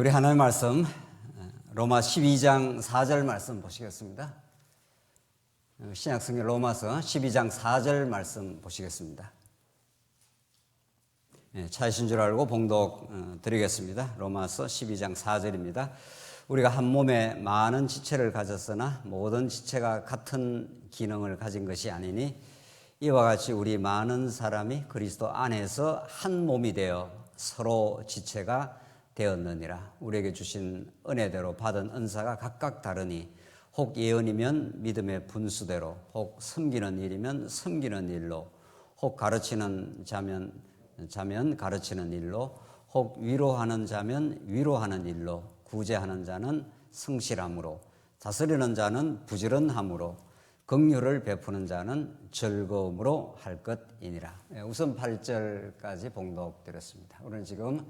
우리 하나님 말씀 로마 12장 4절 말씀 보시겠습니다. 신약성경 로마서 12장 4절 말씀 보시겠습니다. 찾으신 줄 알고 봉독 드리겠습니다. 로마서 12장 4절입니다. 우리가 한 몸에 많은 지체를 가졌으나 모든 지체가 같은 기능을 가진 것이 아니니 이와 같이 우리 많은 사람이 그리스도 안에서 한 몸이 되어 서로 지체가 되었느니라. 우리에게 주신 은혜대로 받은 은사가 각각 다르니 혹 예언이면 믿음의 분수대로, 혹 섬기는 일이면 섬기는 일로, 혹 가르치는 자면 가르치는 일로, 혹 위로하는 자면 위로하는 일로, 구제하는 자는 성실함으로, 다스리는 자는 부지런함으로, 긍휼을 베푸는 자는 즐거움으로 할 것이니라. 우선 8절까지 봉독드렸습니다. 오늘 지금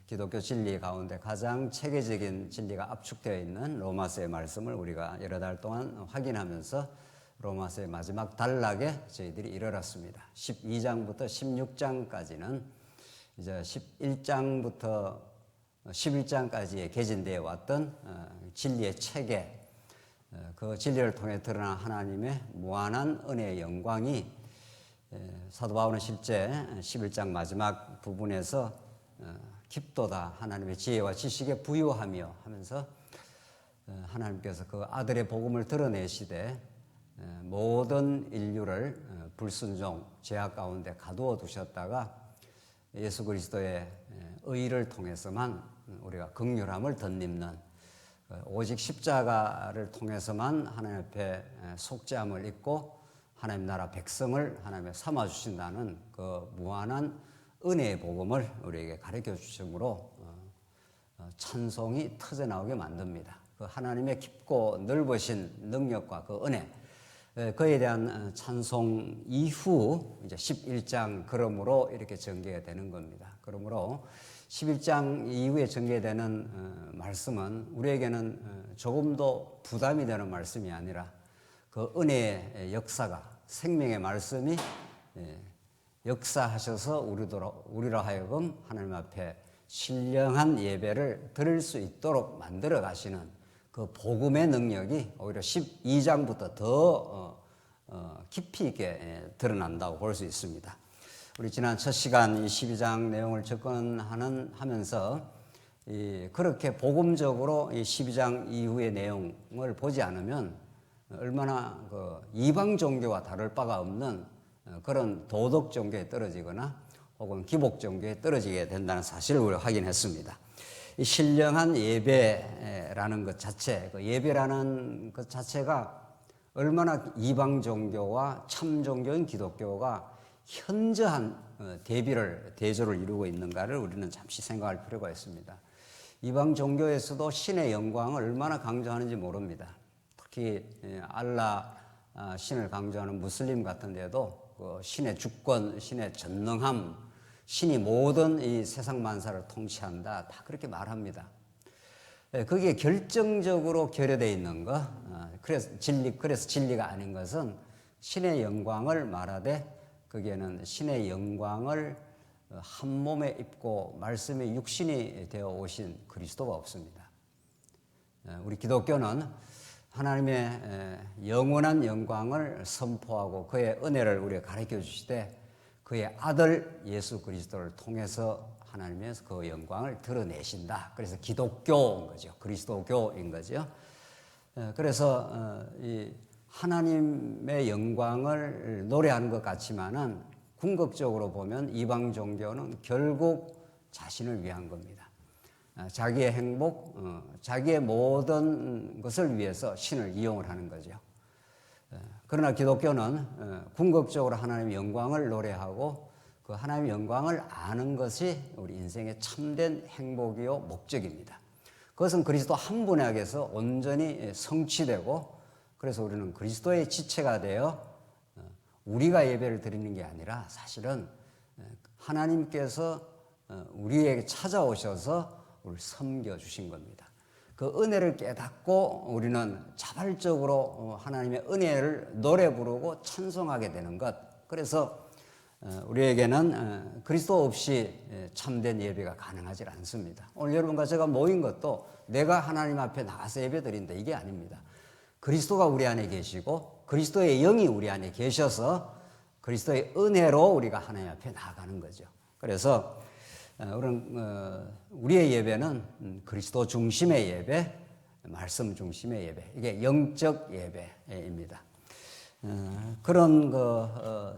기독교 진리 가운데 가장 체계적인 진리가 압축되어 있는 로마서의 말씀을 우리가 여러 달 동안 확인하면서 로마서의 마지막 단락에 저희들이 이르렀습니다. 12장부터 16장까지는 이제 11장부터 11장까지의 개진되어 왔던 진리의 체계, 그 진리를 통해 드러난 하나님의 무한한 은혜의 영광이 사도 바울은 실제 11장 마지막 부분에서 깊도다 하나님의 지혜와 지식에 부유하며 하면서 하나님께서 그 아들의 복음을 드러내시되 모든 인류를 불순종 죄악 가운데 가두어 두셨다가 예수 그리스도의 의를 통해서만 우리가 긍휼함을 덧입는, 오직 십자가를 통해서만 하나님 앞에 속죄함을 입고 하나님 나라 백성을 하나님의 삼아 주신다는 그 무한한 은혜의 복음을 우리에게 가르쳐 주심으로 찬송이 터져나오게 만듭니다. 그 하나님의 깊고 넓으신 능력과 그 은혜, 그에 대한 찬송 이후 이제 11장 그러므로 이렇게 전개가 되는 겁니다. 그러므로 11장 이후에 전개되는 말씀은 우리에게는 조금도 부담이 되는 말씀이 아니라 그 은혜의 역사가, 생명의 말씀이 역사하셔서 우리로 하여금 하나님 앞에 신령한 예배를 드릴 수 있도록 만들어 가시는 그 복음의 능력이 오히려 12장부터 더 깊이 있게 드러난다고 볼 수 있습니다. 우리 지난 첫 시간 이 12장 내용을 접근하면서 그렇게 복음적으로 이 12장 이후의 내용을 보지 않으면 얼마나 그 이방 종교와 다를 바가 없는 그런 도덕 종교에 떨어지거나 혹은 기복 종교에 떨어지게 된다는 사실을 우리가 확인했습니다. 이 신령한 예배라는 것 자체, 그 예배라는 것 자체가 얼마나 이방 종교와 참 종교인 기독교가 현저한 대조를 이루고 있는가를 우리는 잠시 생각할 필요가 있습니다. 이방 종교에서도 신의 영광을 얼마나 강조하는지 모릅니다. 특히 알라 신을 강조하는 무슬림 같은 데도 신의 주권, 신의 전능함, 신이 모든 이 세상 만사를 통치한다, 다 그렇게 말합니다. 거기에 결정적으로 결여되어 있는 것, 그래서 진리가 아닌 것은 신의 영광을 말하되 거기에는 신의 영광을 한 몸에 입고 말씀의 육신이 되어 오신 그리스도가 없습니다. 우리 기독교는 하나님의 영원한 영광을 선포하고 그의 은혜를 우리가 가르쳐 주시되 그의 아들 예수 그리스도를 통해서 하나님의 그 영광을 드러내신다. 그래서 기독교인 거죠. 그리스도교인 거죠. 그래서 이 하나님의 영광을 노래하는 것 같지만은 궁극적으로 보면 이방 종교는 결국 자신을 위한 겁니다. 자기의 행복, 자기의 모든 것을 위해서 신을 이용을 하는 거죠. 그러나 기독교는 궁극적으로 하나님의 영광을 노래하고 그 하나님의 영광을 아는 것이 우리 인생의 참된 행복이요 목적입니다. 그것은 그리스도 한 분에게서 온전히 성취되고, 그래서 우리는 그리스도의 지체가 되어 우리가 예배를 드리는 게 아니라 사실은 하나님께서 우리에게 찾아오셔서 우리를 섬겨주신 겁니다. 그 은혜를 깨닫고 우리는 자발적으로 하나님의 은혜를 노래 부르고 찬송하게 되는 것. 그래서 우리에게는 그리스도 없이 참된 예배가 가능하지 않습니다. 오늘 여러분과 제가 모인 것도 내가 하나님 앞에 나가서 예배드린다 이게 아닙니다. 그리스도가 우리 안에 계시고 그리스도의 영이 우리 안에 계셔서 그리스도의 은혜로 우리가 하나님 앞에 나아가는 거죠. 그래서 우리의 예배는 그리스도 중심의 예배, 말씀 중심의 예배, 이게 영적 예배입니다. 그런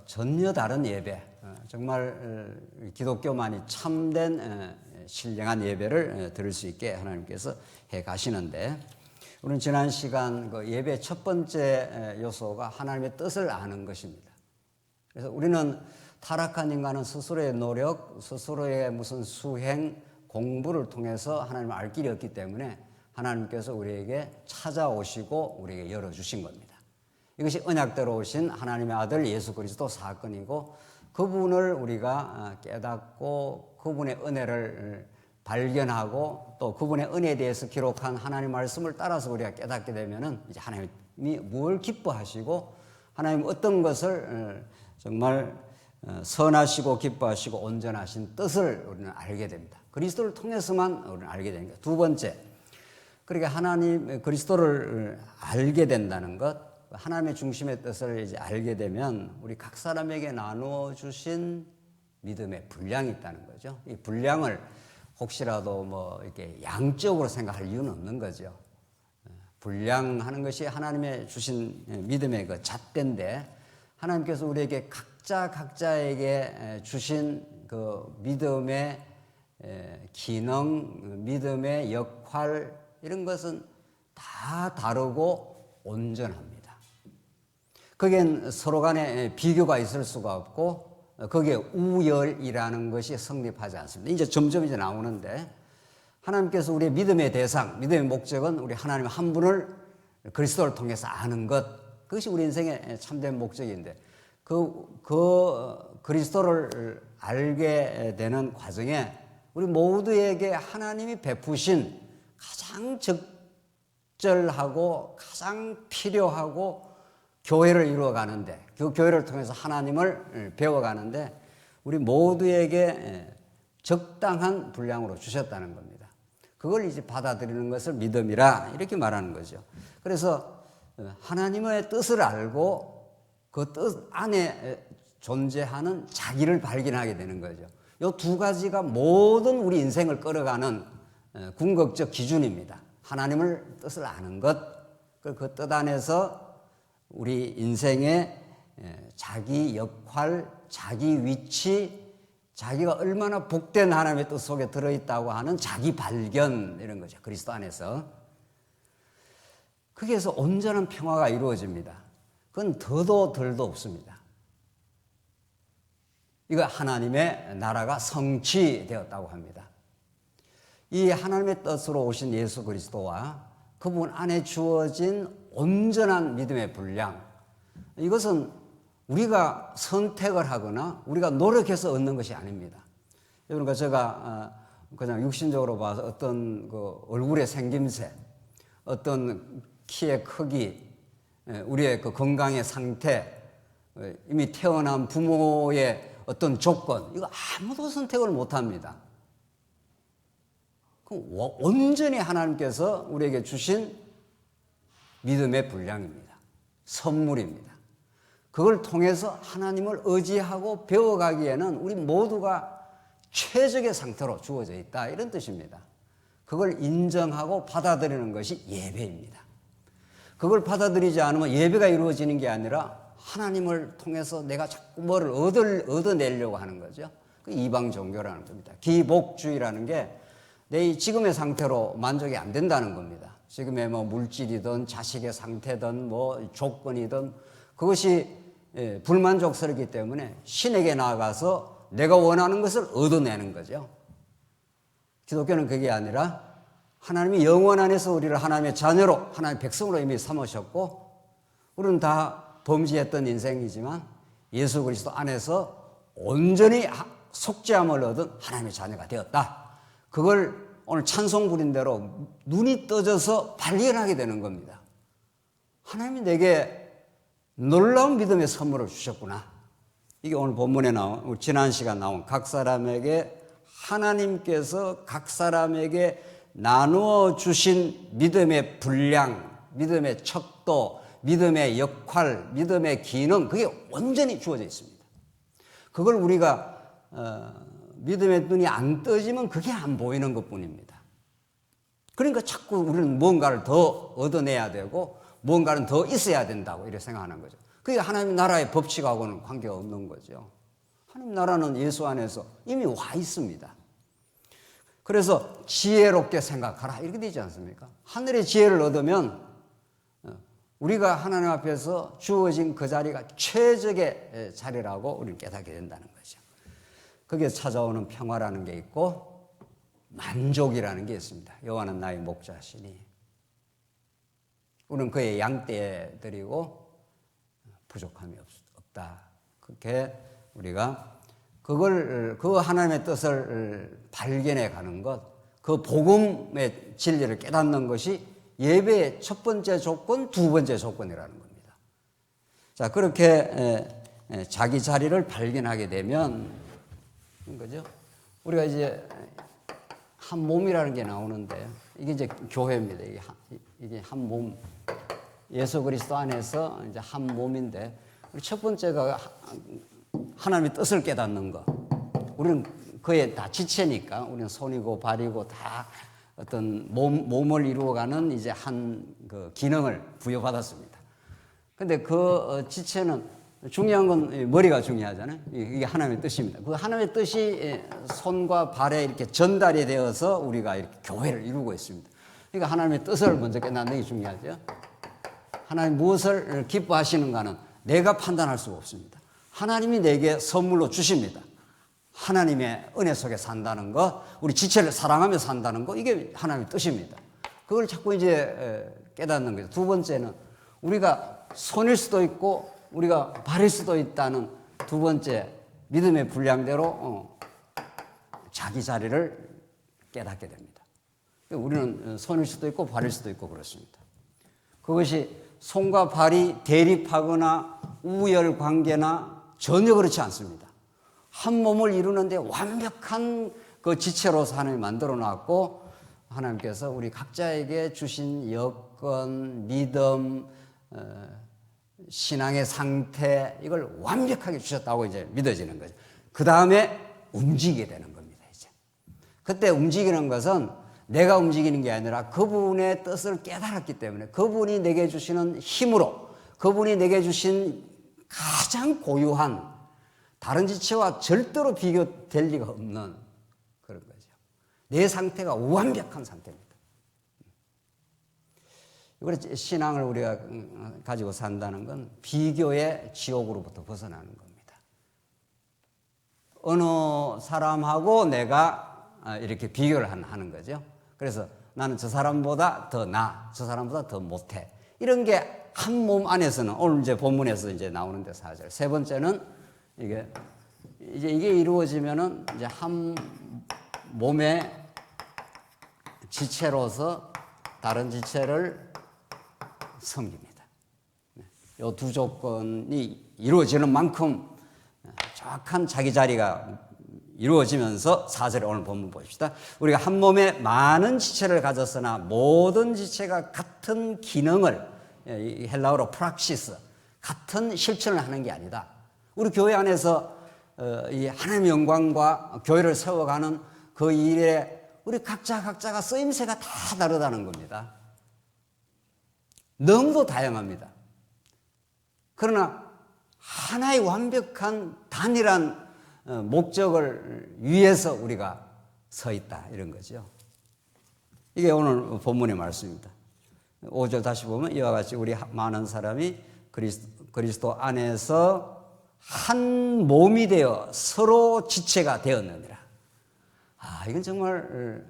전혀 다른 예배, 정말 기독교만이 참된 신령한 예배를 드릴 수 있게 하나님께서 해 가시는데, 우리는 지난 시간 예배 첫 번째 요소가 하나님의 뜻을 아는 것입니다. 그래서 우리는 타락한 인간은 스스로의 노력, 스스로의 무슨 수행, 공부를 통해서 하나님을 알 길이 없기 때문에 하나님께서 우리에게 찾아오시고 우리에게 열어주신 겁니다. 이것이 언약대로 오신 하나님의 아들 예수 그리스도 사건이고, 그분을 우리가 깨닫고 그분의 은혜를 발견하고 또 그분의 은혜에 대해서 기록한 하나님 말씀을 따라서 우리가 깨닫게 되면은 이제 하나님이 무엇을 기뻐하시고 하나님 어떤 것을 정말 선하시고 기뻐하시고 온전하신 뜻을 우리는 알게 됩니다. 그리스도를 통해서만 우리는 알게 되는 거예요. 두 번째, 그러니까 하나님 그리스도를 알게 된다는 것, 하나님의 중심의 뜻을 이제 알게 되면 우리 각 사람에게 나누어 주신 믿음의 분량이 있다는 거죠. 이 분량을 혹시라도 이렇게 양적으로 생각할 이유는 없는 거죠. 분량하는 것이 하나님의 주신 믿음의 그 잣대인데, 하나님께서 우리에게 각자에게 주신 그 믿음의 기능, 믿음의 역할, 이런 것은 다 다르고 온전합니다. 거기엔 서로 간에 비교가 있을 수가 없고, 거기에 우열이라는 것이 성립하지 않습니다. 이제 점점 나오는데, 하나님께서 우리의 믿음의 대상, 믿음의 목적은 우리 하나님 한 분을 그리스도를 통해서 아는 것, 그것이 우리 인생의 참된 목적인데, 그리스도를 알게 되는 과정에 우리 모두에게 하나님이 베푸신 가장 적절하고 가장 필요하고 교회를 이루어가는데, 그 교회를 통해서 하나님을 배워가는데 우리 모두에게 적당한 분량으로 주셨다는 겁니다. 그걸 이제 받아들이는 것을 믿음이라 이렇게 말하는 거죠. 그래서 하나님의 뜻을 알고 그 뜻 안에 존재하는 자기를 발견하게 되는 거죠. 이 두 가지가 모든 우리 인생을 끌어가는 궁극적 기준입니다. 하나님을 뜻을 아는 것, 그 뜻 안에서 우리 인생의 자기 역할, 자기 위치, 자기가 얼마나 복된 하나님의 뜻 속에 들어있다고 하는 자기 발견, 이런 거죠. 그리스도 안에서. 거기에서 온전한 평화가 이루어집니다. 그건 더도 덜도 없습니다. 이거 하나님의 나라가 성취되었다고 합니다. 이 하나님의 뜻으로 오신 예수 그리스도와 그분 안에 주어진 온전한 믿음의 분량, 이것은 우리가 선택을 하거나 우리가 노력해서 얻는 것이 아닙니다. 그러니까 제가 그냥 육신적으로 봐서 어떤 그 얼굴의 생김새, 어떤 키의 크기, 우리의 그 건강의 상태, 이미 태어난 부모의 어떤 조건, 이거 아무도 선택을 못합니다. 온전히 하나님께서 우리에게 주신 믿음의 분량입니다. 선물입니다. 그걸 통해서 하나님을 의지하고 배워가기에는 우리 모두가 최적의 상태로 주어져 있다, 이런 뜻입니다. 그걸 인정하고 받아들이는 것이 예배입니다. 그걸 받아들이지 않으면 예배가 이루어지는 게 아니라 하나님을 통해서 내가 자꾸 뭐를 얻어내려고 하는 거죠. 그 이방 종교라는 겁니다. 기복주의라는 게 내 지금의 상태로 만족이 안 된다는 겁니다. 지금의 물질이든 자식의 상태든 조건이든 그것이 불만족스럽기 때문에 신에게 나아가서 내가 원하는 것을 얻어내는 거죠. 기독교는 그게 아니라 하나님이 영원 안에서 우리를 하나님의 자녀로, 하나님의 백성으로 이미 삼으셨고, 우리는 다 범죄했던 인생이지만 예수 그리스도 안에서 온전히 속죄함을 얻은 하나님의 자녀가 되었다. 그걸 오늘 찬송 부린 대로 눈이 떠져서 발견하게 되는 겁니다. 하나님이 내게 놀라운 믿음의 선물을 주셨구나. 이게 오늘 본문에 나온, 지난 시간 나온 각 사람에게 하나님께서 각 사람에게 나누어 주신 믿음의 분량, 믿음의 척도, 믿음의 역할, 믿음의 기능, 그게 온전히 주어져 있습니다. 그걸 우리가 믿음의 눈이 안 떠지면 그게 안 보이는 것뿐입니다. 그러니까 자꾸 우리는 뭔가를 더 얻어내야 되고 뭔가는 더 있어야 된다고 이렇게 생각하는 거죠. 그게 하나님 나라의 법칙하고는 관계가 없는 거죠. 하나님 나라는 예수 안에서 이미 와 있습니다. 그래서 지혜롭게 생각하라 이렇게 되지 않습니까? 하늘의 지혜를 얻으면 우리가 하나님 앞에서 주어진 그 자리가 최적의 자리라고 우리는 깨닫게 된다는 거죠. 거기에 찾아오는 평화라는 게 있고 만족이라는 게 있습니다. 여호와는 나의 목자시니 우리는 그의 양떼에 드리고 부족함이 없다. 그렇게 우리가 그 하나님의 뜻을 발견해 가는 것, 그 복음의 진리를 깨닫는 것이 예배의 첫 번째 조건, 두 번째 조건이라는 겁니다. 자, 그렇게 자기 자리를 발견하게 되면, 그죠? 우리가 이제 한 몸이라는 게 나오는데, 이게 이제 교회입니다. 이게 한 몸. 예수 그리스도 안에서 이제 한 몸인데, 첫 번째가 하나님의 뜻을 깨닫는 것. 우리는 그의 다 지체니까, 우리는 손이고 발이고 다 어떤 몸을 이루어가는 이제 한 그 기능을 부여받았습니다. 근데 그 지체는 중요한 건 머리가 중요하잖아요. 이게 하나님의 뜻입니다. 그 하나님의 뜻이 손과 발에 이렇게 전달이 되어서 우리가 이렇게 교회를 이루고 있습니다. 그러니까 하나님의 뜻을 먼저 깨닫는 게 중요하죠. 하나님 무엇을 기뻐하시는가는 내가 판단할 수가 없습니다. 하나님이 내게 선물로 주십니다. 하나님의 은혜 속에 산다는 것, 우리 지체를 사랑하며 산다는 것, 이게 하나님의 뜻입니다. 그걸 자꾸 이제 깨닫는 거죠. 두 번째는 우리가 손일 수도 있고 우리가 발일 수도 있다는 두 번째 믿음의 분량대로 자기 자리를 깨닫게 됩니다. 우리는 손일 수도 있고 발일 수도 있고 그렇습니다. 그것이 손과 발이 대립하거나 우열 관계나 전혀 그렇지 않습니다. 한 몸을 이루는데 완벽한 그 지체로서 하나님이 만들어 놨고 하나님께서 우리 각자에게 주신 여건, 믿음, 신앙의 상태 이걸 완벽하게 주셨다고 이제 믿어지는 거죠. 그 다음에 움직이게 되는 겁니다. 이제 그때 움직이는 것은 내가 움직이는 게 아니라 그분의 뜻을 깨달았기 때문에 그분이 내게 주시는 힘으로 그분이 내게 주신 가장 고유한 다른 지체와 절대로 비교될 리가 없는 그런 거죠. 내 상태가 완벽한 상태입니다. 그래서 신앙을 우리가 가지고 산다는 건 비교의 지옥으로부터 벗어나는 겁니다. 어느 사람하고 내가 이렇게 비교를 하는 거죠. 그래서 나는 저 사람보다 더 나아, 저 사람보다 더 못해. 이런 게 한 몸 안에서는 오늘 이제 본문에서 이제 나오는데 4절. 세 번째는 이게 이루어지면은 이제 한 몸의 지체로서 다른 지체를 섬깁니다. 이 두 조건이 이루어지는 만큼 정확한 자기 자리가 이루어지면서 4절에 오늘 본문 보십시다. 우리가 한 몸에 많은 지체를 가졌으나 모든 지체가 같은 기능을 헬라어로 프락시스 같은 실천을 하는 게 아니다. 우리 교회 안에서 이 하나님의 영광과 교회를 세워가는 그 일에 우리 각자가 쓰임새가 다 다르다는 겁니다. 너무도 다양합니다. 그러나 하나의 완벽한 단일한 목적을 위해서 우리가 서 있다 이런 거죠. 이게 오늘 본문의 말씀입니다. 5절 다시 보면 이와 같이 우리 많은 사람이 그리스도 안에서 한 몸이 되어 서로 지체가 되었느니라. 이건 정말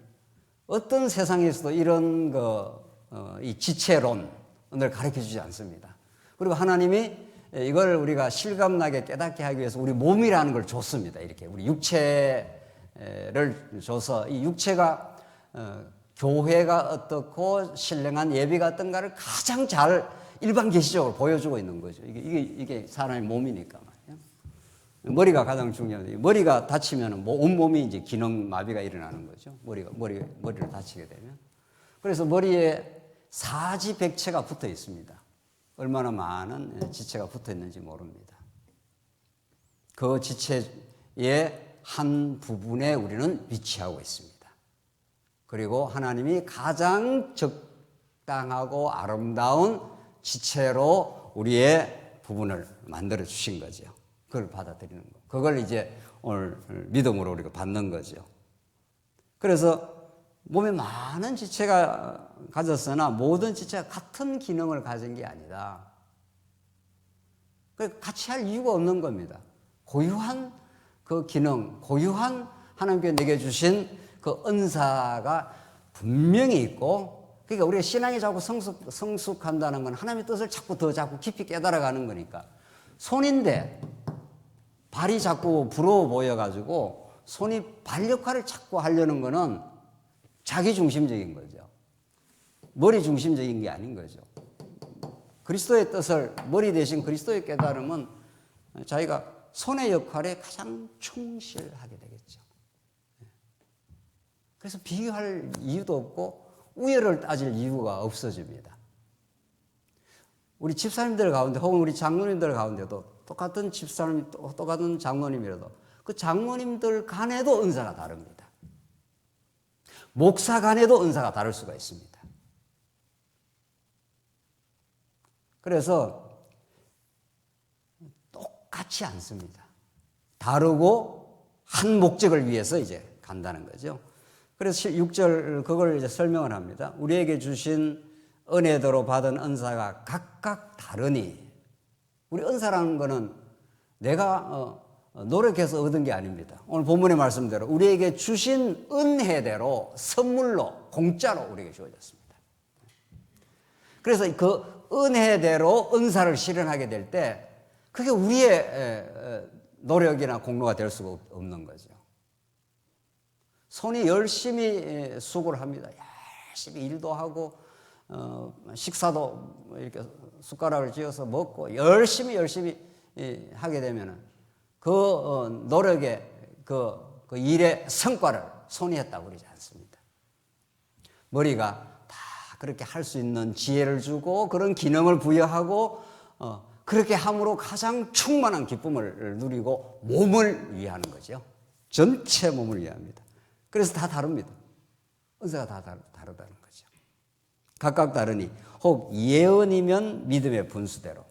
어떤 세상에서도 이런 이 지체론을 가르쳐 주지 않습니다. 그리고 하나님이 이걸 우리가 실감나게 깨닫게 하기 위해서 우리 몸이라는 걸 줬습니다. 이렇게 우리 육체를 줘서 이 육체가 교회가 어떻고 신령한 예배가 어떤가를 가장 잘 일반 계시적으로 보여주고 있는 거죠. 이게 사람의 몸이니까 말이에요. 머리가 가장 중요해요. 머리가 다치면 뭐 온몸이 이제 기능 마비가 일어나는 거죠. 머리를 다치게 되면. 그래서 머리에 사지백체가 붙어 있습니다. 얼마나 많은 지체가 붙어 있는지 모릅니다. 그 지체의 한 부분에 우리는 위치하고 있습니다. 그리고 하나님이 가장 적당하고 아름다운 지체로 우리의 부분을 만들어 주신 거죠. 그걸 받아들이는 거. 그걸 이제 오늘 믿음으로 우리가 받는 거죠. 그래서 몸에 많은 지체가 가졌으나 모든 지체가 같은 기능을 가진 게 아니다. 같이 할 이유가 없는 겁니다. 고유한 그 기능, 고유한 하나님께 내게 주신 그 은사가 분명히 있고, 그러니까 우리가 신앙이 자꾸 성숙한다는 건 하나님의 뜻을 자꾸 깊이 깨달아가는 거니까. 손인데 발이 자꾸 부러워 보여가지고 손이 발 역할을 자꾸 하려는 거는 자기 중심적인 거죠. 머리 중심적인 게 아닌 거죠. 그리스도의 뜻을, 머리 대신 그리스도의 깨달음은 자기가 손의 역할에 가장 충실하게 되겠죠. 그래서 비교할 이유도 없고 우열을 따질 이유가 없어집니다. 우리 집사님들 가운데 혹은 우리 장로님들 가운데도 똑같은 집사님, 똑같은 장로님이라도 그 장로님들 간에도 은사가 다릅니다. 목사 간에도 은사가 다를 수가 있습니다. 그래서 똑같지 않습니다. 다르고 한 목적을 위해서 이제 간다는 거죠. 그래서 6절 그걸 이제 설명을 합니다. 우리에게 주신 은혜대로 받은 은사가 각각 다르니, 우리 은사라는 거는 내가 노력해서 얻은 게 아닙니다. 오늘 본문의 말씀대로 우리에게 주신 은혜대로 선물로 공짜로 우리에게 주어졌습니다. 그래서 그 은혜대로 은사를 실현하게 될 때 그게 우리의 노력이나 공로가 될 수가 없는 거죠. 손이 열심히 수고를 합니다. 열심히 일도 하고 식사도 이렇게 숟가락을 쥐어서 먹고 열심히 하게 되면은 그 노력의 그 일의 성과를 손이 했다고 그러지 않습니다. 머리가 다 그렇게 할 수 있는 지혜를 주고 그런 기능을 부여하고 그렇게 함으로 가장 충만한 기쁨을 누리고 몸을 위하는 거죠. 전체 몸을 위합니다. 그래서 다 다릅니다. 은사가 다 다르다는 거죠. 각각 다르니 혹 예언이면 믿음의 분수대로.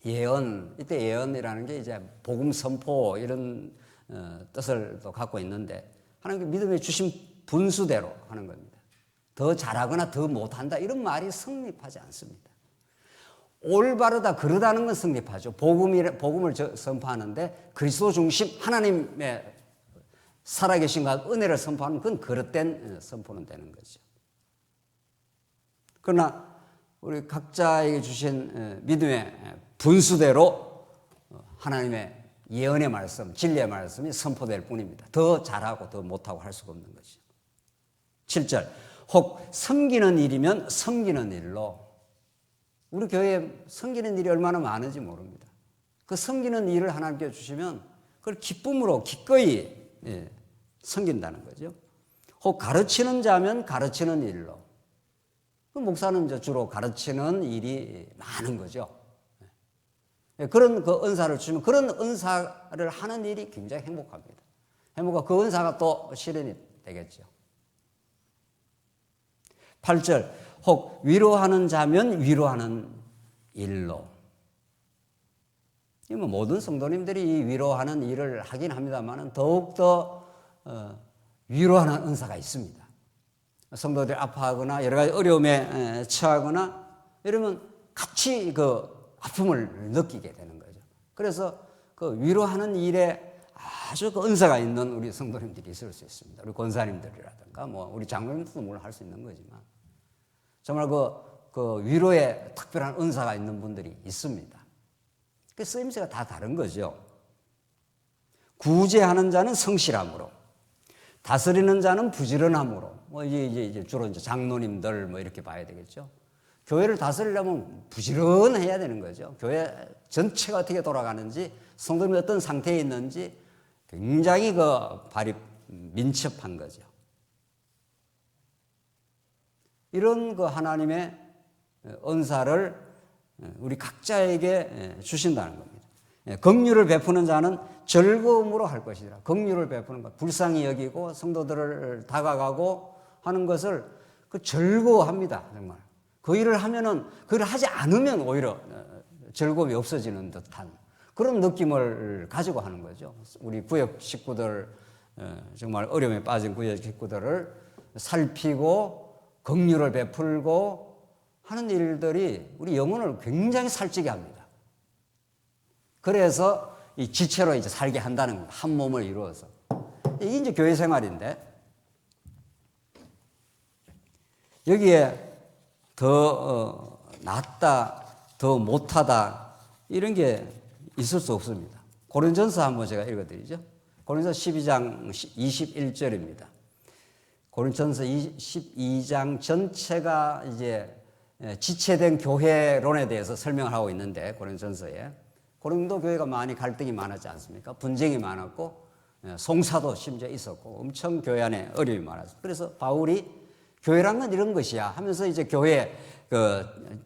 예언, 이때 예언이라는 게 이제 복음 선포 이런 뜻을 또 갖고 있는데 하나님께 믿음에 주신 분수대로 하는 겁니다. 더 잘하거나 더 못한다 이런 말이 성립하지 않습니다. 올바르다 그러다는 건 성립하죠. 복음을 선포하는데 그리스도 중심 하나님의 살아계신과 은혜를 선포하는 그건 그릇된 선포는 되는 거죠. 그러나 우리 각자에게 주신 믿음의 분수대로 하나님의 예언의 말씀, 진리의 말씀이 선포될 뿐입니다. 더 잘하고 더 못하고 할 수가 없는 거죠. 7절 혹 섬기는 일이면 섬기는 일로. 우리 교회에 섬기는 일이 얼마나 많은지 모릅니다. 그 섬기는 일을 하나님께 주시면 그걸 기쁨으로 기꺼이 섬긴다는 거죠. 혹 가르치는 자면 가르치는 일로. 그 목사는 주로 가르치는 일이 많은 거죠. 그런 그 은사를 주시면 그런 은사를 하는 일이 굉장히 행복합니다. 행복하고 그 은사가 또 실현이 되겠죠. 8절 혹 위로하는 자면 위로하는 일로. 뭐 모든 성도님들이 이 위로하는 일을 하긴 합니다만 더욱더 위로하는 은사가 있습니다. 성도들이 아파하거나 여러 가지 어려움에 처하거나 이러면 같이 그 아픔을 느끼게 되는 거죠. 그래서 그 위로하는 일에 아주 그 은사가 있는 우리 성도님들이 있을 수 있습니다. 우리 권사님들이라든가 뭐 우리 장로님들도 물론 할 수 있는 거지만 정말 그 위로에 특별한 은사가 있는 분들이 있습니다. 그 쓰임새가 다 다른 거죠. 구제하는 자는 성실함으로, 다스리는 자는 부지런함으로. 뭐 이제 주로 이제 장로님들 뭐 이렇게 봐야 되겠죠. 교회를 다스리려면 부지런해야 되는 거죠. 교회 전체가 어떻게 돌아가는지, 성도님이 어떤 상태에 있는지 굉장히 발이 민첩한 거죠. 이런 하나님의 은사를 우리 각자에게 주신다는 겁니다. 긍휼을 베푸는 자는 즐거움으로 할 것이라. 긍휼을 베푸는 것, 불쌍히 여기고 성도들을 다가가고 하는 것을 즐거워합니다. 정말. 그 일을 하면은, 그 일을 하지 않으면 오히려 즐거움이 없어지는 듯한 그런 느낌을 가지고 하는 거죠. 우리 구역 식구들, 정말 어려움에 빠진 구역 식구들을 살피고 긍휼을 베풀고 하는 일들이 우리 영혼을 굉장히 살찌게 합니다. 그래서 이 지체로 이제 살게 한다는 겁니다. 한 몸을 이루어서. 이게 이제 교회 생활인데, 여기에 더 낫다, 더 못하다 이런 게 있을 수 없습니다. 고린전서 한번 제가 읽어드리죠. 고린전서 12장 21절입니다. 고린전서 12장 전체가 이제 지체된 교회론에 대해서 설명을 하고 있는데, 고린전서에 고린도 교회가 많이 갈등이 많았지 않습니까? 분쟁이 많았고 송사도 심지어 있었고 엄청 교회 안에 어려움이 많았어요. 그래서 바울이 교회란 건 이런 것이야 하면서 이제 교회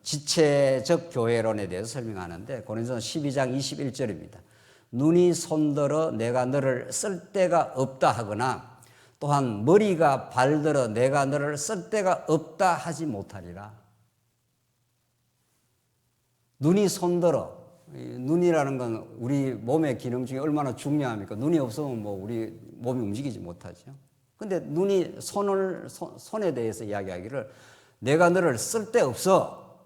지체적 교회론에 대해서 설명하는데, 고린도서 12장 21절입니다. 눈이 손들어 내가 너를 쓸 데가 없다 하거나 또한 머리가 발들어 내가 너를 쓸 데가 없다 하지 못하리라. 눈이 손들어, 눈이라는 건 우리 몸의 기능 중에 얼마나 중요합니까? 눈이 없으면 우리 몸이 움직이지 못하죠. 근데 눈이 손에 대해서 이야기하기를 내가 너를 쓸데없어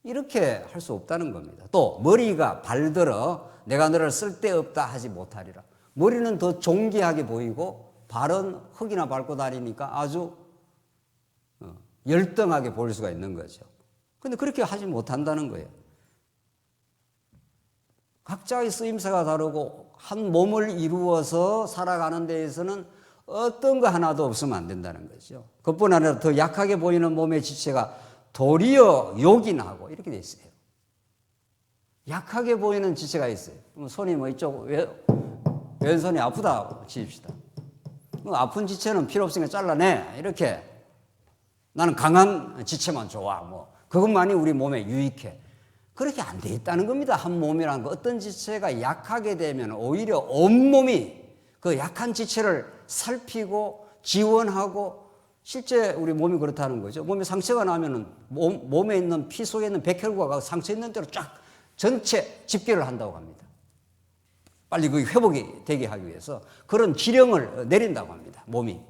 이렇게 할 수 없다는 겁니다. 또 머리가 발들어 내가 너를 쓸데없다 하지 못하리라. 머리는 더 존귀하게 보이고 발은 흙이나 밟고 다니니까 아주 열등하게 보일 수가 있는 거죠. 근데 그렇게 하지 못한다는 거예요. 각자의 쓰임새가 다르고 한 몸을 이루어서 살아가는 데에서는 어떤 거 하나도 없으면 안 된다는 거죠. 그뿐 아니라 더 약하게 보이는 몸의 지체가 도리어 요긴하고 이렇게 돼 있어요. 약하게 보이는 지체가 있어요. 그럼 손이 이쪽 왼손이 아프다 치십시다. 아픈 지체는 필요 없으니까 잘라내. 이렇게 나는 강한 지체만 좋아. 그것만이 우리 몸에 유익해. 그렇게 안 돼 있다는 겁니다. 한 몸이라는 거. 어떤 지체가 약하게 되면 오히려 온몸이 그 약한 지체를 살피고 지원하고, 실제 우리 몸이 그렇다는 거죠. 몸에 상처가 나면은 몸에 있는 피 속에 있는 백혈구가 상처 있는 대로 쫙 전체 집결을 한다고 합니다. 빨리 그 회복이 되게 하기 위해서 그런 기령을 내린다고 합니다. 몸이.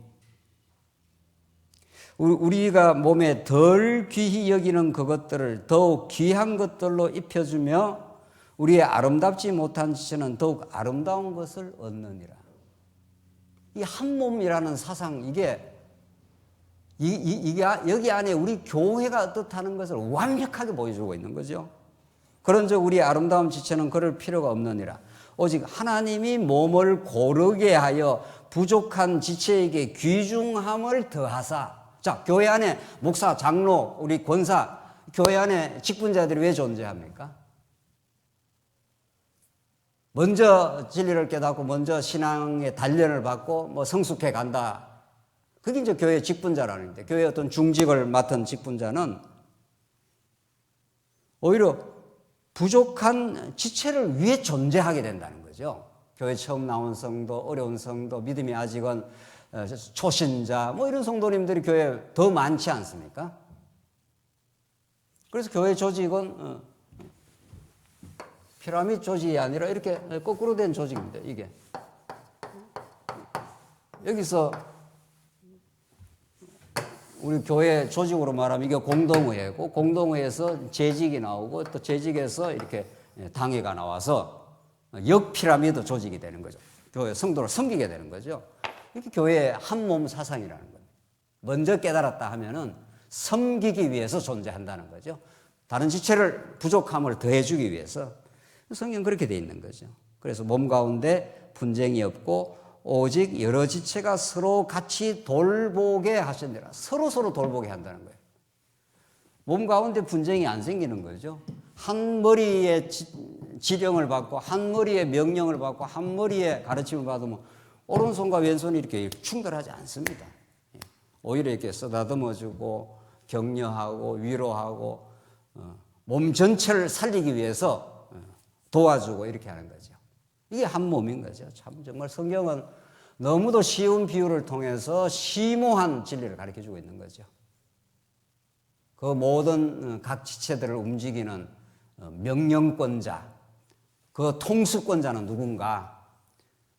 우리가 몸에 덜 귀히 여기는 그것들을 더욱 귀한 것들로 입혀주며 우리의 아름답지 못한 지체는 더욱 아름다운 것을 얻느니라. 이 한 몸이라는 사상, 이게 여기 안에 우리 교회가 어떻다는 것을 완벽하게 보여주고 있는 거죠. 그런즉 우리의 아름다운 지체는 그럴 필요가 없느니라. 오직 하나님이 몸을 고르게 하여 부족한 지체에게 귀중함을 더하사. 자, 교회 안에 목사, 장로, 우리 권사, 교회 안에 직분자들이 왜 존재합니까? 먼저 진리를 깨닫고 먼저 신앙의 단련을 받고 성숙해 간다. 그게 이제 교회 직분자라는 건데, 교회 어떤 중직을 맡은 직분자는 오히려 부족한 지체를 위해 존재하게 된다는 거죠. 교회 처음 나온 성도, 어려운 성도, 믿음이 아직은 초신자, 이런 성도님들이 교회에 더 많지 않습니까? 그래서 교회 조직은 피라미드 조직이 아니라 이렇게 거꾸로 된 조직입니다. 이게 여기서 우리 교회 조직으로 말하면 이게 공동회고, 공동회에서 재직이 나오고 또 재직에서 이렇게 당회가 나와서 역피라미드 조직이 되는 거죠. 교회 성도를 섬기게 되는 거죠. 이렇게 교회의 한 몸 사상이라는 거예요. 먼저 깨달았다 하면은 섬기기 위해서 존재한다는 거죠. 다른 지체를 부족함을 더해주기 위해서. 성경은 그렇게 돼 있는 거죠. 그래서 몸 가운데 분쟁이 없고 오직 여러 지체가 서로 같이 돌보게 하신대라. 서로 돌보게 한다는 거예요. 몸 가운데 분쟁이 안 생기는 거죠. 한 머리의 지령을 받고 한 머리의 명령을 받고 한 머리의 가르침을 받으면 오른손과 왼손이 이렇게 충돌하지 않습니다. 오히려 이렇게 쓰다듬어주고 격려하고 위로하고 몸 전체를 살리기 위해서 도와주고 이렇게 하는 거죠. 이게 한 몸인 거죠. 참 정말 성경은 너무도 쉬운 비유를 통해서 심오한 진리를 가르쳐주고 있는 거죠. 그 모든 각 지체들을 움직이는 명령권자, 그 통수권자는 누군가?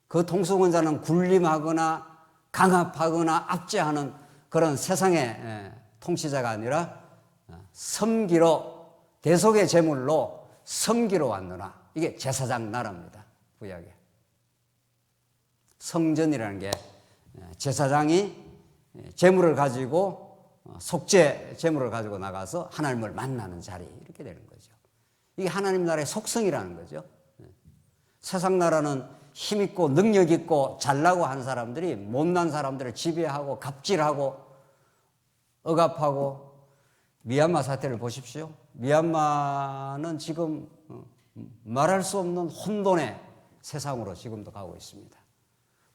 그 통수권자는 군림하거나 강압하거나 압제하는 그런 세상의 통치자가 아니라 섬기러, 대속의 제물로 섬기러 왔느라. 이게 제사장 나라입니다. 구약에. 성전이라는 게 제사장이 제물을 가지고 속죄 제물을 가지고 나가서 하나님을 만나는 자리, 이렇게 되는 거죠. 이게 하나님 나라의 속성이라는 거죠. 세상 나라는 힘있고 능력있고 잘나고 한 사람들이 못난 사람들을 지배하고 갑질하고 억압하고, 미얀마 사태를 보십시오. 미얀마는 지금 말할 수 없는 혼돈의 세상으로 지금도 가고 있습니다.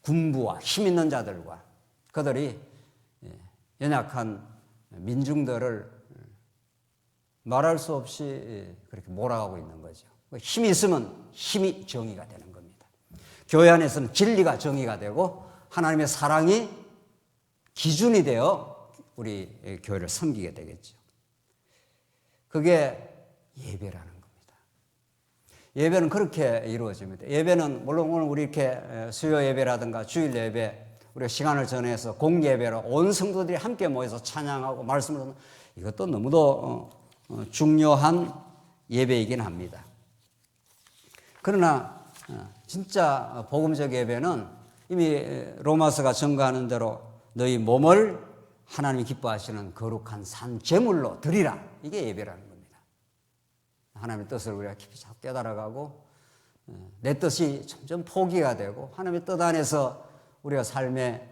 군부와 힘 있는 자들과 그들이 연약한 민중들을 말할 수 없이 그렇게 몰아가고 있는 거죠. 힘이 있으면 힘이 정의가 되는 겁니다. 교회 안에서는 진리가 정의가 되고 하나님의 사랑이 기준이 되어 우리 교회를 섬기게 되겠죠. 그게 예배라는 겁니다. 예배는 그렇게 이루어집니다. 예배는 물론 오늘 우리 이렇게 수요 예배라든가 주일 예배, 우리가 시간을 정해서 공예배로 온 성도들이 함께 모여서 찬양하고 말씀을 듣는, 이것도 너무도 중요한 예배이긴 합니다. 그러나 진짜 복음적 예배는 이미 로마서가 증거하는 대로 너희 몸을 하나님이 기뻐하시는 거룩한 산 제물로 드리라. 이게 예배라는 겁니다. 하나님의 뜻을 우리가 깊이 깨달아가고 내 뜻이 점점 포기가 되고 하나님의 뜻 안에서 우리가 삶의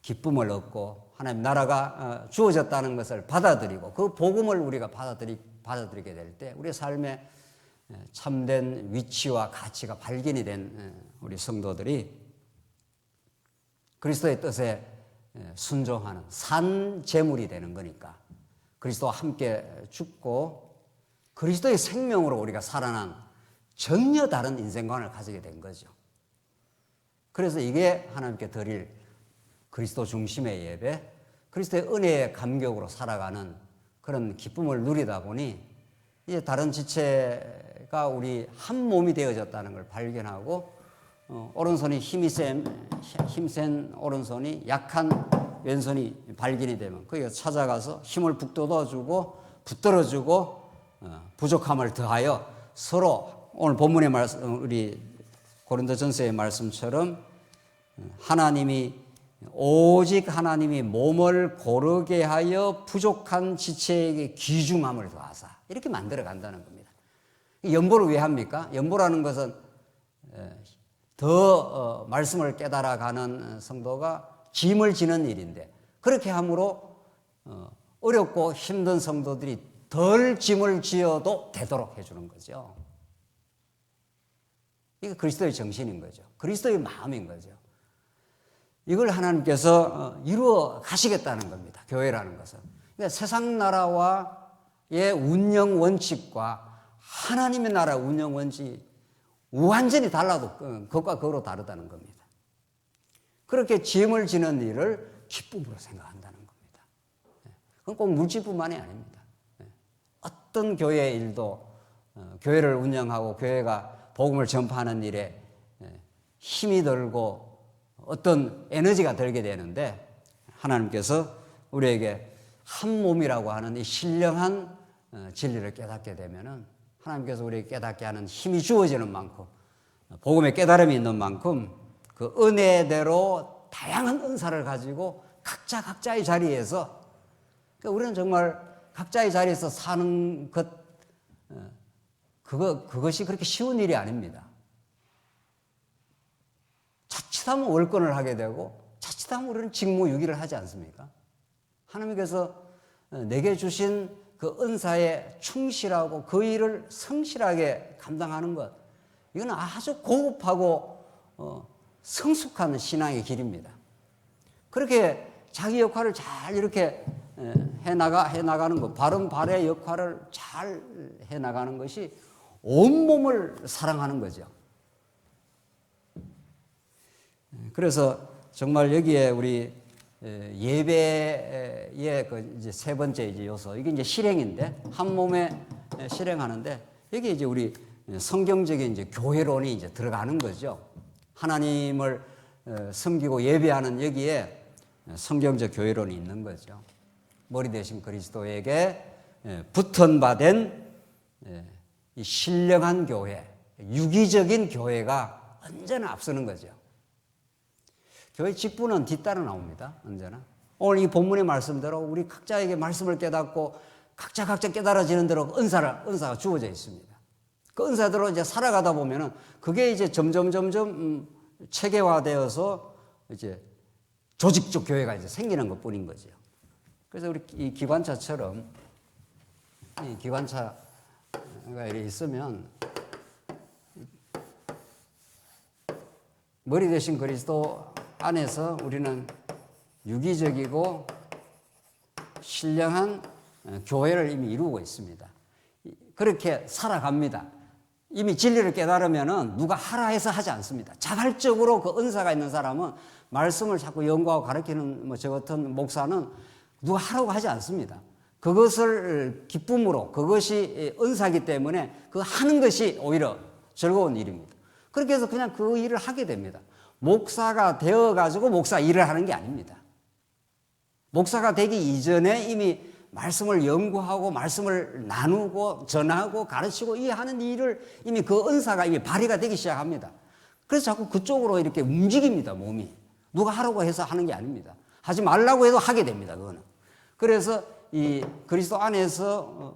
기쁨을 얻고 하나님 나라가 주어졌다는 것을 받아들이고 그 복음을 우리가 받아들이게 될 때 우리의 삶의 참된 위치와 가치가 발견이 된 우리 성도들이 그리스도의 뜻에 순종하는 산 제물이 되는 거니까 그리스도와 함께 죽고 그리스도의 생명으로 우리가 살아난 전혀 다른 인생관을 가지게 된 거죠. 그래서 이게 하나님께 드릴 그리스도 중심의 예배, 그리스도의 은혜의 감격으로 살아가는 그런 기쁨을 누리다 보니 이제 다른 지체가 우리 한 몸이 되어졌다는 걸 발견하고 오른손이 힘센 오른손이 약한 왼손이 발견이 되면 거기에 찾아가서 힘을 북돋아주고 붙들어주고 부족함을 더하여 서로 오늘 본문의 말씀, 우리 고린도전서의 말씀처럼 오직 하나님이 몸을 고르게 하여 부족한 지체에게 귀중함을 더하사 이렇게 만들어 간다는 겁니다. 연보를 왜 합니까? 연보라는 것은 더 말씀을 깨달아가는 성도가 짐을 지는 일인데 그렇게 함으로 어렵고 힘든 성도들이 덜 짐을 지어도 되도록 해주는 거죠. 이게 그리스도의 정신인 거죠. 그리스도의 마음인 거죠. 이걸 하나님께서 이루어 가시겠다는 겁니다. 교회라는 것은. 그러니까 세상 나라와의 운영 원칙과 하나님의 나라 운영 원칙이 완전히 달라도 그것과 그거로 다르다는 겁니다. 그렇게 짐을 지는 일을 기쁨으로 생각한다는 겁니다. 그건 꼭 물질뿐만이 아닙니다. 어떤 교회의 일도 교회를 운영하고 교회가 복음을 전파하는 일에 힘이 들고 어떤 에너지가 들게 되는데 하나님께서 우리에게 한 몸이라고 하는 이 신령한 진리를 깨닫게 되면은 하나님께서 우리에게 깨닫게 하는 힘이 주어지는 만큼 복음의 깨달음이 있는 만큼 그 은혜대로 다양한 은사를 가지고 각자의 자리에서 그러니까 우리는 정말 각자의 자리에서 사는 그것이 그렇게 쉬운 일이 아닙니다. 자칫하면 월권을 하게 되고 자칫하면 우리는 직무유기를 하지 않습니까? 하나님께서 내게 주신 그 은사에 충실하고 그 일을 성실하게 감당하는 것, 이거는 아주 고급하고 성숙한 신앙의 길입니다. 그렇게 자기 역할을 잘 이렇게 해나가는 것, 바른 발의 역할을 잘 해나가는 것이 온몸을 사랑하는 거죠. 그래서 정말 여기에 우리 예배의 그 이제 세 번째 이제 요소, 이게 이제 실행인데, 한 몸에 실행하는데, 여기 이제 우리 성경적인 이제 교회론이 이제 들어가는 거죠. 하나님을 섬기고 예배하는 여기에 성경적 교회론이 있는 거죠. 머리 대신 그리스도에게 붙은 바 된 이 신령한 교회, 유기적인 교회가 언제나 앞서는 거죠. 교회 직분은 뒤따라 나옵니다. 언제나. 오늘 이 본문의 말씀대로 우리 각자에게 말씀을 깨닫고 각자 깨달아지는 대로 은사가 주어져 있습니다. 그 은사대로 이제 살아가다 보면은 그게 이제 점점 체계화되어서 이제 조직적 교회가 이제 생기는 것 뿐인 거죠. 그래서 우리 이 기관차처럼 이 기관차가 이렇게 있으면 머리 대신 그리스도 안에서 우리는 유기적이고 신령한 교회를 이미 이루고 있습니다. 그렇게 살아갑니다. 이미 진리를 깨달으면은 누가 하라 해서 하지 않습니다. 자발적으로 그 은사가 있는 사람은 말씀을 자꾸 연구하고 가르치는 저 같은 목사는 누가 하라고 하지 않습니다. 그것을 기쁨으로, 그것이 은사기 때문에 그 하는 것이 오히려 즐거운 일입니다. 그렇게 해서 그냥 그 일을 하게 됩니다. 목사가 되어가지고 목사 일을 하는 게 아닙니다. 목사가 되기 이전에 이미 말씀을 연구하고 말씀을 나누고 전하고 가르치고 이 하는 일을 이미 그 은사가 이미 발휘가 되기 시작합니다. 그래서 자꾸 그쪽으로 이렇게 움직입니다, 몸이. 누가 하라고 해서 하는 게 아닙니다. 하지 말라고 해도 하게 됩니다, 그거는. 그래서 이 그리스도 안에서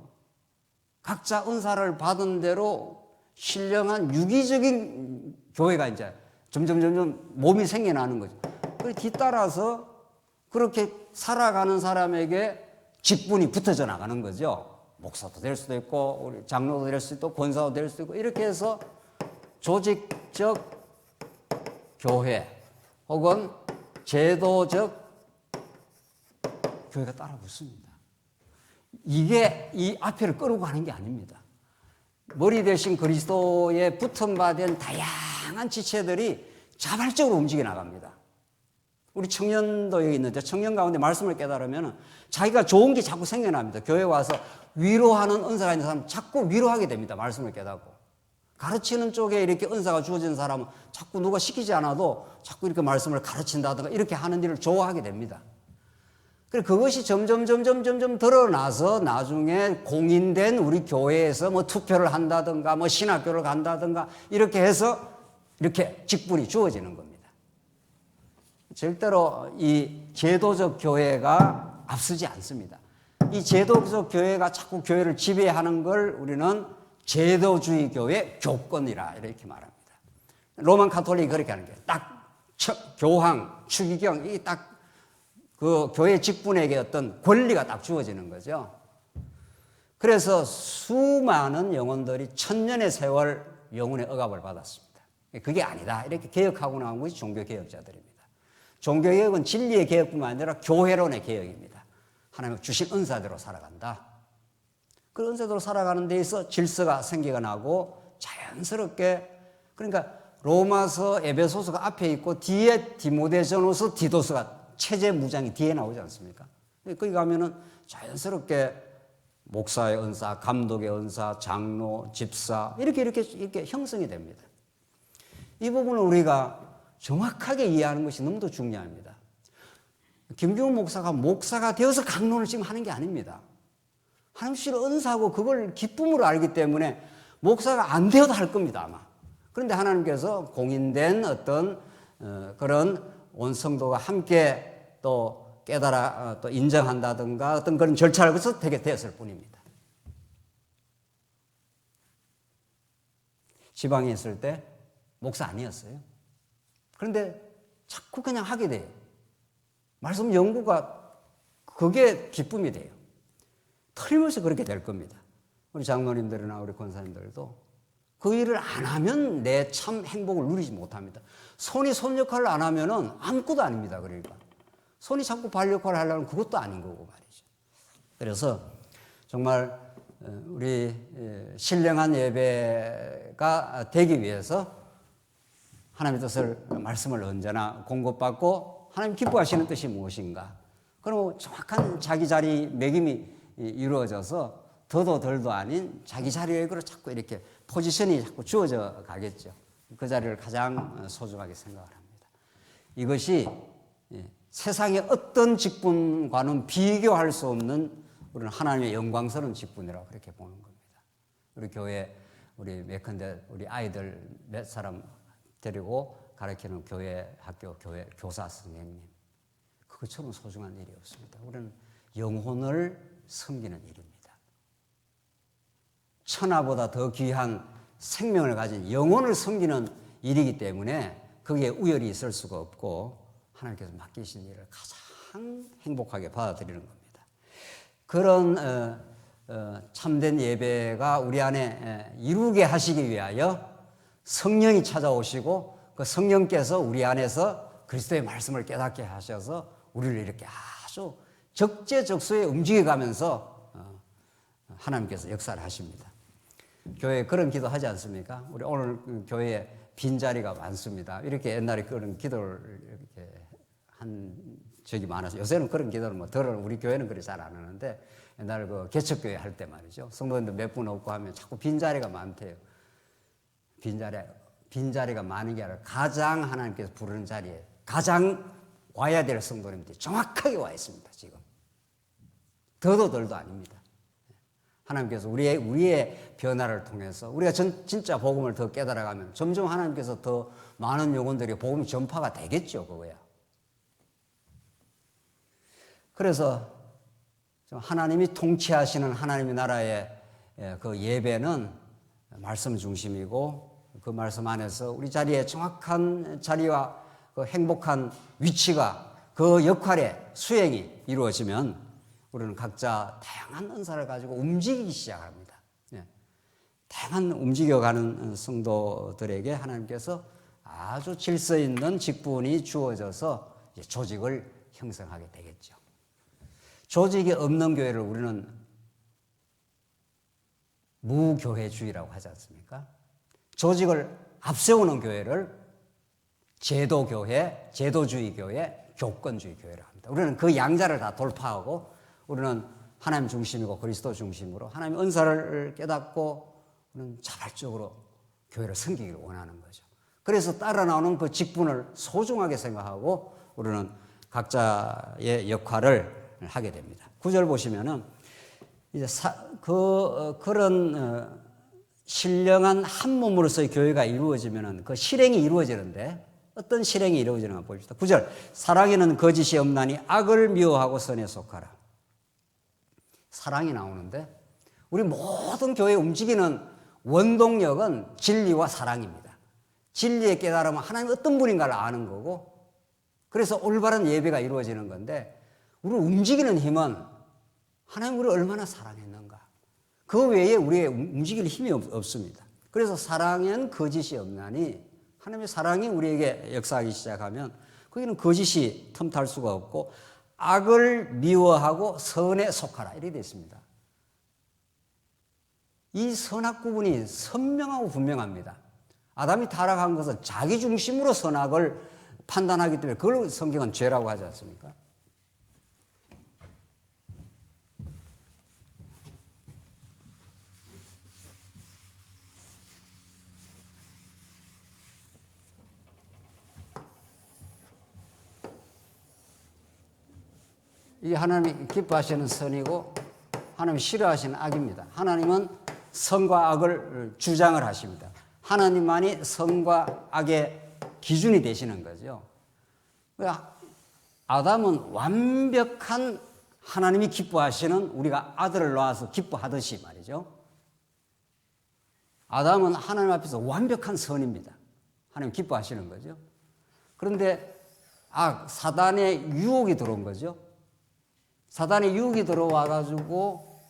각자 은사를 받은 대로 신령한 유기적인 교회가 이제 점점 몸이 생겨나는 거죠. 그래서 뒤따라서 그렇게 살아가는 사람에게 직분이 붙어져 나가는 거죠. 목사도 될 수도 있고, 우리 장로도 될 수도 있고, 권사도 될 수도 있고, 이렇게 해서 조직적 교회 혹은 제도적 교회가 따라 붙습니다. 이게 이 앞에를 끌고 가는 게 아닙니다. 머리 대신 그리스도에 붙은 바 된 다양한 지체들이 자발적으로 움직여 나갑니다. 우리 청년도 여기 있는데 청년 가운데 말씀을 깨달으면 자기가 좋은 게 자꾸 생겨납니다. 교회 와서 위로하는 은사가 있는 사람은 자꾸 위로하게 됩니다. 말씀을 깨닫고. 가르치는 쪽에 이렇게 은사가 주어진 사람은 자꾸 누가 시키지 않아도 자꾸 이렇게 말씀을 가르친다든가 이렇게 하는 일을 좋아하게 됩니다. 그것이 점점 드러나서 나중에 공인된 우리 교회에서 뭐 투표를 한다든가 뭐 신학교를 간다든가 이렇게 해서 이렇게 직분이 주어지는 겁니다. 절대로 이 제도적 교회가 앞서지 않습니다. 이 제도적 교회가 자꾸 교회를 지배하는 걸 우리는 제도주의 교회 교권이라 이렇게 말합니다. 로만 가톨릭이 그렇게 하는 거예요. 딱 교황, 추기경 이게 딱 그 교회 직분에게 어떤 권리가 딱 주어지는 거죠. 그래서 수많은 영혼들이 천년의 세월 영혼의 억압을 받았습니다. 그게 아니다. 이렇게 개혁하고 나온 것이 종교개혁자들입니다. 종교개혁은 진리의 개혁뿐만 아니라 교회론의 개혁입니다. 하나님의 주신 은사대로 살아간다. 그 은사대로 살아가는 데 있어 질서가 생기가 나고 자연스럽게, 그러니까 로마서 에베소서가 앞에 있고 뒤에 디모데전후서 디도서가 체제 무장이 뒤에 나오지 않습니까? 거기 가면은 자연스럽게 목사의 은사, 감독의 은사, 장로, 집사 이렇게 형성이 됩니다. 이 부분을 우리가 정확하게 이해하는 것이 너무도 중요합니다. 김경훈 목사가 되어서 강론을 지금 하는 게 아닙니다. 하나님 주신 은사고 그걸 기쁨으로 알기 때문에 목사가 안 되어도 할 겁니다, 아마. 그런데 하나님께서 공인된 어떤 그런 온 성도가 함께 또 깨달아 또 인정한다든가 어떤 그런 절차를 거쳐서 되게 되었을 뿐입니다. 지방에 있을 때 목사 아니었어요. 그런데 자꾸 그냥 하게 돼요. 말씀 연구가 그게 기쁨이 돼요. 틀림없이 그렇게 될 겁니다. 우리 장로님들이나 우리 권사님들도 그 일을 안 하면 내 참 행복을 누리지 못합니다. 손이 손 역할을 안 하면은 아무것도 아닙니다. 그러니까 손이 자꾸 발 역할을 하려면 그것도 아닌 거고 말이죠. 그래서 정말 우리 신령한 예배가 되기 위해서 하나님의 뜻을 말씀을 언제나 공급받고 하나님 기뻐하시는 뜻이 무엇인가? 그럼 정확한 자기 자리 매김이 이루어져서 더도 덜도 아닌 자기 자리로 자꾸 이렇게 포지션이 자꾸 주어져 가겠죠. 그 자리를 가장 소중하게 생각을 합니다. 이것이 세상의 어떤 직분과는 비교할 수 없는 우리는 하나님의 영광스러운 직분이라고 그렇게 보는 겁니다. 우리 교회 우리 예컨대 우리 아이들 몇 사람 데리고 가르치는 교회 학교 교회 교사 선생님 그것처럼 소중한 일이 없습니다. 우리는 영혼을 섬기는 일입니다. 천하보다 더 귀한 생명을 가진 영혼을 섬기는 일이기 때문에 거기에 우열이 있을 수가 없고 하나님께서 맡기신 일을 가장 행복하게 받아들이는 겁니다. 그런 참된 예배가 우리 안에 이루게 하시기 위하여 성령이 찾아오시고 그 성령께서 우리 안에서 그리스도의 말씀을 깨닫게 하셔서 우리를 이렇게 아주 적재적소에 움직여가면서 하나님께서 역사를 하십니다. 교회에 그런 기도 하지 않습니까? 우리 오늘 교회에 빈자리가 많습니다. 이렇게 옛날에 그런 기도를 이렇게 한 적이 많아서 요새는 그런 기도를 우리 교회는 그렇게 잘 안 하는데 옛날 그 개척교회 할 때 말이죠. 성도님들 몇 분 없고 하면 자꾸 빈자리가 많대요. 빈자리가 많은 게 아니라 가장 하나님께서 부르는 자리에 가장 와야 될 성도님들이 정확하게 와 있습니다. 지금 더도 덜도 아닙니다. 하나님께서 우리의 변화를 통해서 우리가 진짜 복음을 더 깨달아가면 점점 하나님께서 더 많은 영혼들이 복음 전파가 되겠죠. 그거야. 그래서 하나님이 통치하시는 하나님의 나라의 그 예배는 말씀 중심이고 그 말씀 안에서 우리 자리에 정확한 자리와 그 행복한 위치가 그 역할의 수행이 이루어지면 우리는 각자 다양한 은사를 가지고 움직이기 시작합니다. 다양한 움직여가는 성도들에게 하나님께서 아주 질서 있는 직분이 주어져서 조직을 형성하게 되겠죠. 조직이 없는 교회를 우리는 무교회주의라고 하지 않습니까? 조직을 앞세우는 교회를 제도교회, 제도주의 교회, 교권주의 교회라고 합니다. 우리는 그 양자를 다 돌파하고 우리는 하나님 중심이고 그리스도 중심으로 하나님의 은사를 깨닫고 우리는 자발적으로 교회를 섬기기를 원하는 거죠. 그래서 따라 나오는 그 직분을 소중하게 생각하고 우리는 각자의 역할을 하게 됩니다. 9절 보시면은 이제 그런 신령한 한 몸으로서의 교회가 이루어지면은 그 실행이 이루어지는데 어떤 실행이 이루어지는가 봅시다. 9절 사랑에는 거짓이 없나니 악을 미워하고 선에 속하라. 사랑이 나오는데 우리 모든 교회 움직이는 원동력은 진리와 사랑입니다. 진리의 깨달음은 하나님 어떤 분인가를 아는 거고 그래서 올바른 예배가 이루어지는 건데 우리를 움직이는 힘은 하나님 우리를 얼마나 사랑했는가. 그 외에 우리의 움직일 힘이 없습니다. 그래서 사랑엔 거짓이 없나니 하나님의 사랑이 우리에게 역사하기 시작하면 거기는 거짓이 틈탈 수가 없고 악을 미워하고 선에 속하라 이렇게 되어 있습니다. 이 선악 구분이 선명하고 분명합니다. 아담이 타락한 것은 자기 중심으로 선악을 판단하기 때문에 그걸 성경은 죄라고 하지 않습니까? 이게 하나님이 기뻐하시는 선이고 하나님이 싫어하시는 악입니다. 하나님은 선과 악을 주장을 하십니다. 하나님만이 선과 악의 기준이 되시는 거죠. 아담은 완벽한 하나님이 기뻐하시는 우리가 아들을 낳아서 기뻐하듯이 말이죠. 아담은 하나님 앞에서 완벽한 선입니다. 하나님 기뻐하시는 거죠. 그런데 사단의 유혹이 들어온 거죠. 사단의 유혹이 들어와 가지고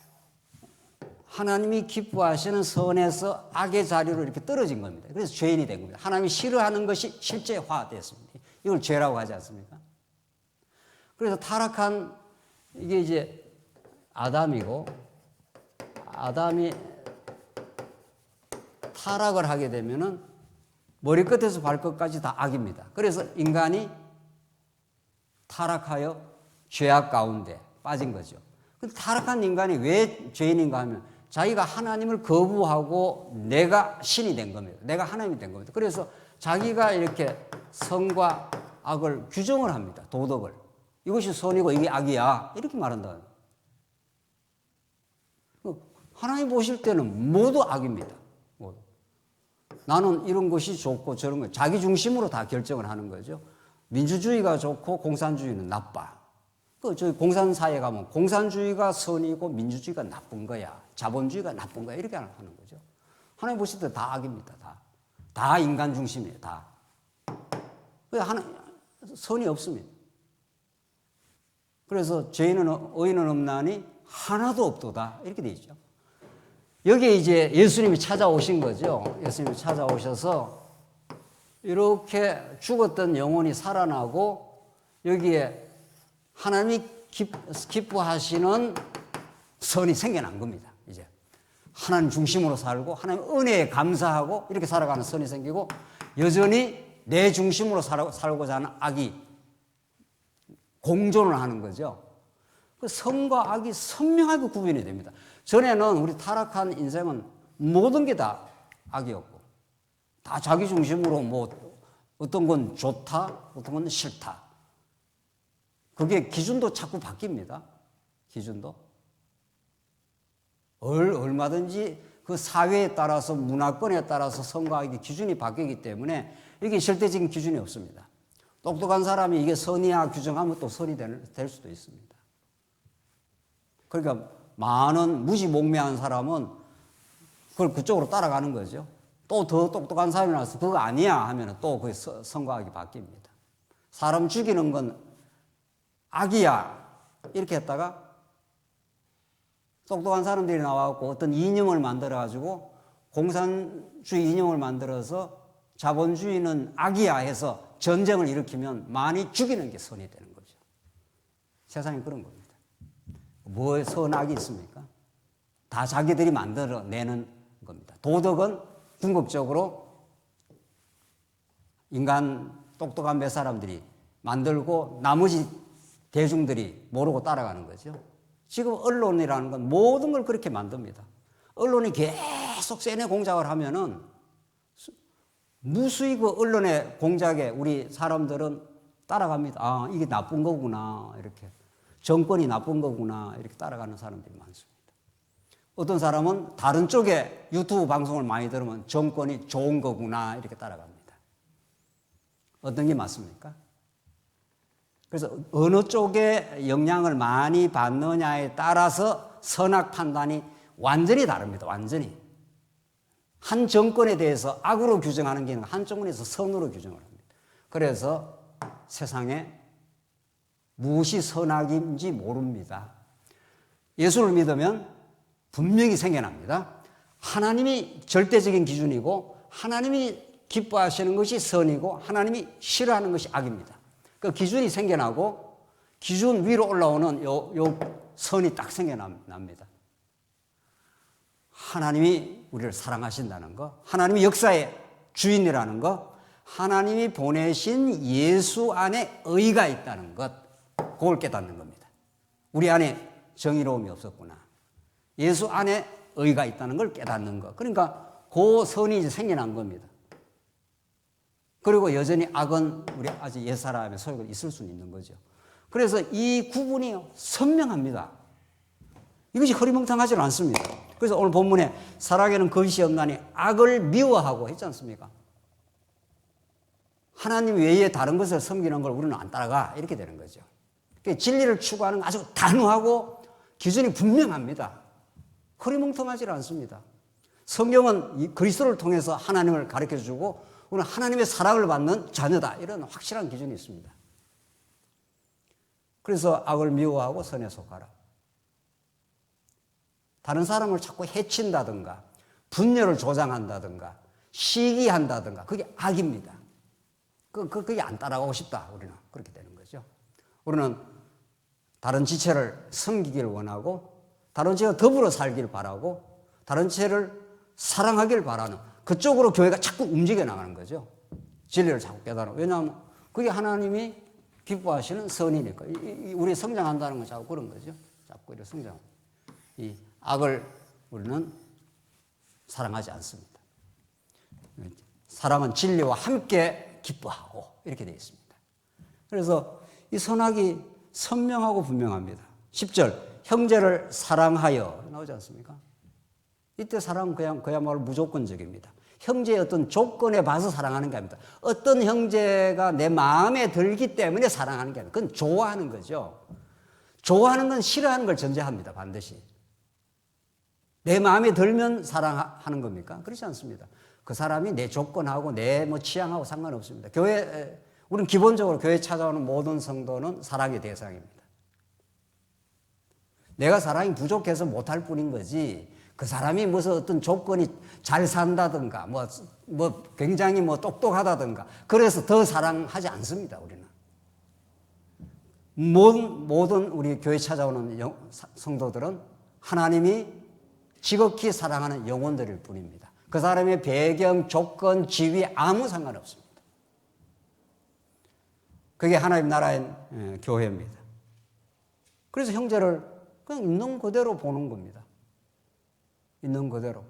하나님이 기뻐하시는 선에서 악의 자리로 이렇게 떨어진 겁니다. 그래서 죄인이 된 겁니다. 하나님이 싫어하는 것이 실제화됐습니다. 이걸 죄라고 하지 않습니까? 그래서 타락한 이게 이제 아담이고, 아담이 타락을 하게 되면은 머리끝에서 발끝까지 다 악입니다. 그래서 인간이 타락하여 죄악 가운데 빠진 거죠. 근데 타락한 인간이 왜 죄인인가 하면 자기가 하나님을 거부하고 내가 신이 된 겁니다. 내가 하나님이 된 겁니다. 그래서 자기가 이렇게 선과 악을 규정을 합니다. 도덕을. 이것이 선이고 이게 악이야. 이렇게 말한다. 하나님 보실 때는 모두 악입니다. 모두. 나는 이런 것이 좋고 저런 것, 자기 중심으로 다 결정을 하는 거죠. 민주주의가 좋고 공산주의는 나빠. 저희 공산사회 가면 공산주의가 선이고 민주주의가 나쁜 거야. 자본주의가 나쁜 거야. 이렇게 하는 거죠. 하나님 보실 때 다 악입니다. 다 인간 중심이에요. 다. 선이 없습니다. 그래서 죄인은 의인은 없나니 하나도 없도다. 이렇게 돼 있죠. 여기에 이제 예수님이 찾아오신 거죠. 예수님이 찾아오셔서 이렇게 죽었던 영혼이 살아나고 여기에 하나님이 기뻐하시는 선이 생겨난 겁니다. 이제 하나님 중심으로 살고 하나님 은혜에 감사하고 이렇게 살아가는 선이 생기고 여전히 내 중심으로 살고자 하는 악이 공존을 하는 거죠. 그 선과 악이 선명하게 구분이 됩니다. 전에는 우리 타락한 인생은 모든 게 다 악이었고 다 자기 중심으로 뭐 어떤 건 좋다, 어떤 건 싫다. 그게 기준도 자꾸 바뀝니다. 기준도. 얼마든지 그 사회에 따라서 문화권에 따라서 선과 악의 기준이 바뀌기 때문에 이게 절대적인 기준이 없습니다. 똑똑한 사람이 이게 선이야 규정하면 또 선이 될 수도 있습니다. 그러니까 많은 무지몽매한 사람은 그걸 그쪽으로 따라가는 거죠. 또 더 똑똑한 사람이 나와서 그거 아니야 하면 또 그 선과 악이 바뀝니다. 사람 죽이는 건 악이야 이렇게 했다가 똑똑한 사람들이 나와서 어떤 이념을 만들어가지고 공산주의 이념을 만들어서 자본주의는 악이야 해서 전쟁을 일으키면 많이 죽이는 게 선이 되는 거죠. 세상이 그런 겁니다. 뭐 선악이 있습니까? 다 자기들이 만들어내는 겁니다. 도덕은 궁극적으로 인간 똑똑한 몇 사람들이 만들고 나머지 대중들이 모르고 따라가는 거죠. 지금 언론이라는 건 모든 걸 그렇게 만듭니다. 언론이 계속 세뇌 공작을 하면은 무수히 그 언론의 공작에 우리 사람들은 따라갑니다. 아, 이게 나쁜 거구나. 이렇게. 정권이 나쁜 거구나. 이렇게 따라가는 사람들이 많습니다. 어떤 사람은 다른 쪽에 유튜브 방송을 많이 들으면 정권이 좋은 거구나. 이렇게 따라갑니다. 어떤 게 맞습니까? 그래서 어느 쪽에 영향을 많이 받느냐에 따라서 선악 판단이 완전히 다릅니다. 완전히. 한 정권에 대해서 악으로 규정하는 게 아니라 한 정권에서 선으로 규정을 합니다. 그래서 세상에 무엇이 선악인지 모릅니다. 예수를 믿으면 분명히 생겨납니다. 하나님이 절대적인 기준이고 하나님이 기뻐하시는 것이 선이고 하나님이 싫어하는 것이 악입니다. 그 기준이 생겨나고 기준 위로 올라오는 요 선이 딱 생겨납니다. 하나님이 우리를 사랑하신다는 거, 하나님이 역사의 주인이라는 것, 하나님이 보내신 예수 안에 의가 있다는 것, 그걸 깨닫는 겁니다. 우리 안에 정의로움이 없었구나. 예수 안에 의가 있다는 걸 깨닫는 것. 그러니까 그 선이 이제 생겨난 겁니다. 그리고 여전히 악은 우리 아직 옛사람의 소유가 있을 수는 있는 거죠. 그래서 이 구분이 선명합니다. 이것이 흐리멍텅하지는 않습니다. 그래서 오늘 본문에 사랑에는 거짓이 없나니 악을 미워하고 했지 않습니까? 하나님 외에 다른 것을 섬기는 걸 우리는 안 따라가. 이렇게 되는 거죠. 그러니까 진리를 추구하는 아주 단호하고 기준이 분명합니다. 흐리멍텅하지 않습니다. 성경은 그리스도를 통해서 하나님을 가르쳐주고 우리는 하나님의 사랑을 받는 자녀다. 이런 확실한 기준이 있습니다. 그래서 악을 미워하고 선에 속하라. 다른 사람을 자꾸 해친다든가 분열을 조장한다든가 시기한다든가 그게 악입니다. 그게 안 따라가고 싶다. 우리는 그렇게 되는 거죠. 우리는 다른 지체를 섬기길 원하고 다른 지체와 더불어 살길 바라고 다른 지체를 사랑하길 바라는 그쪽으로 교회가 자꾸 움직여 나가는 거죠. 진리를 자꾸 깨달아. 왜냐하면 그게 하나님이 기뻐하시는 선이니까. 우리 성장한다는 건 자꾸 그런 거죠. 자꾸 이렇게 성장. 이 악을 우리는 사랑하지 않습니다. 사랑은 진리와 함께 기뻐하고 이렇게 되어 있습니다. 그래서 이 선악이 선명하고 분명합니다. 10절 형제를 사랑하여 나오지 않습니까? 이때 사랑은 그야말로 무조건적입니다. 형제의 어떤 조건에 봐서 사랑하는 게 아닙니다. 어떤 형제가 내 마음에 들기 때문에 사랑하는 게 아닙니다. 그건 좋아하는 거죠. 좋아하는 건 싫어하는 걸 전제합니다. 반드시. 내 마음에 들면 사랑하는 겁니까? 그렇지 않습니다. 그 사람이 내 조건하고 내 취향하고 상관없습니다. 우리는 기본적으로 교회 찾아오는 모든 성도는 사랑의 대상입니다. 내가 사랑이 부족해서 못할 뿐인 거지, 그 사람이 무슨 어떤 조건이 잘 산다든가, 굉장히 똑똑하다든가, 그래서 더 사랑하지 않습니다, 우리는. 모든 우리 교회 찾아오는 성도들은 하나님이 지극히 사랑하는 영혼들일 뿐입니다. 그 사람의 배경, 조건, 지위 아무 상관없습니다. 그게 하나님 나라의 교회입니다. 그래서 형제를 그냥 있는 그대로 보는 겁니다. 있는 그대로.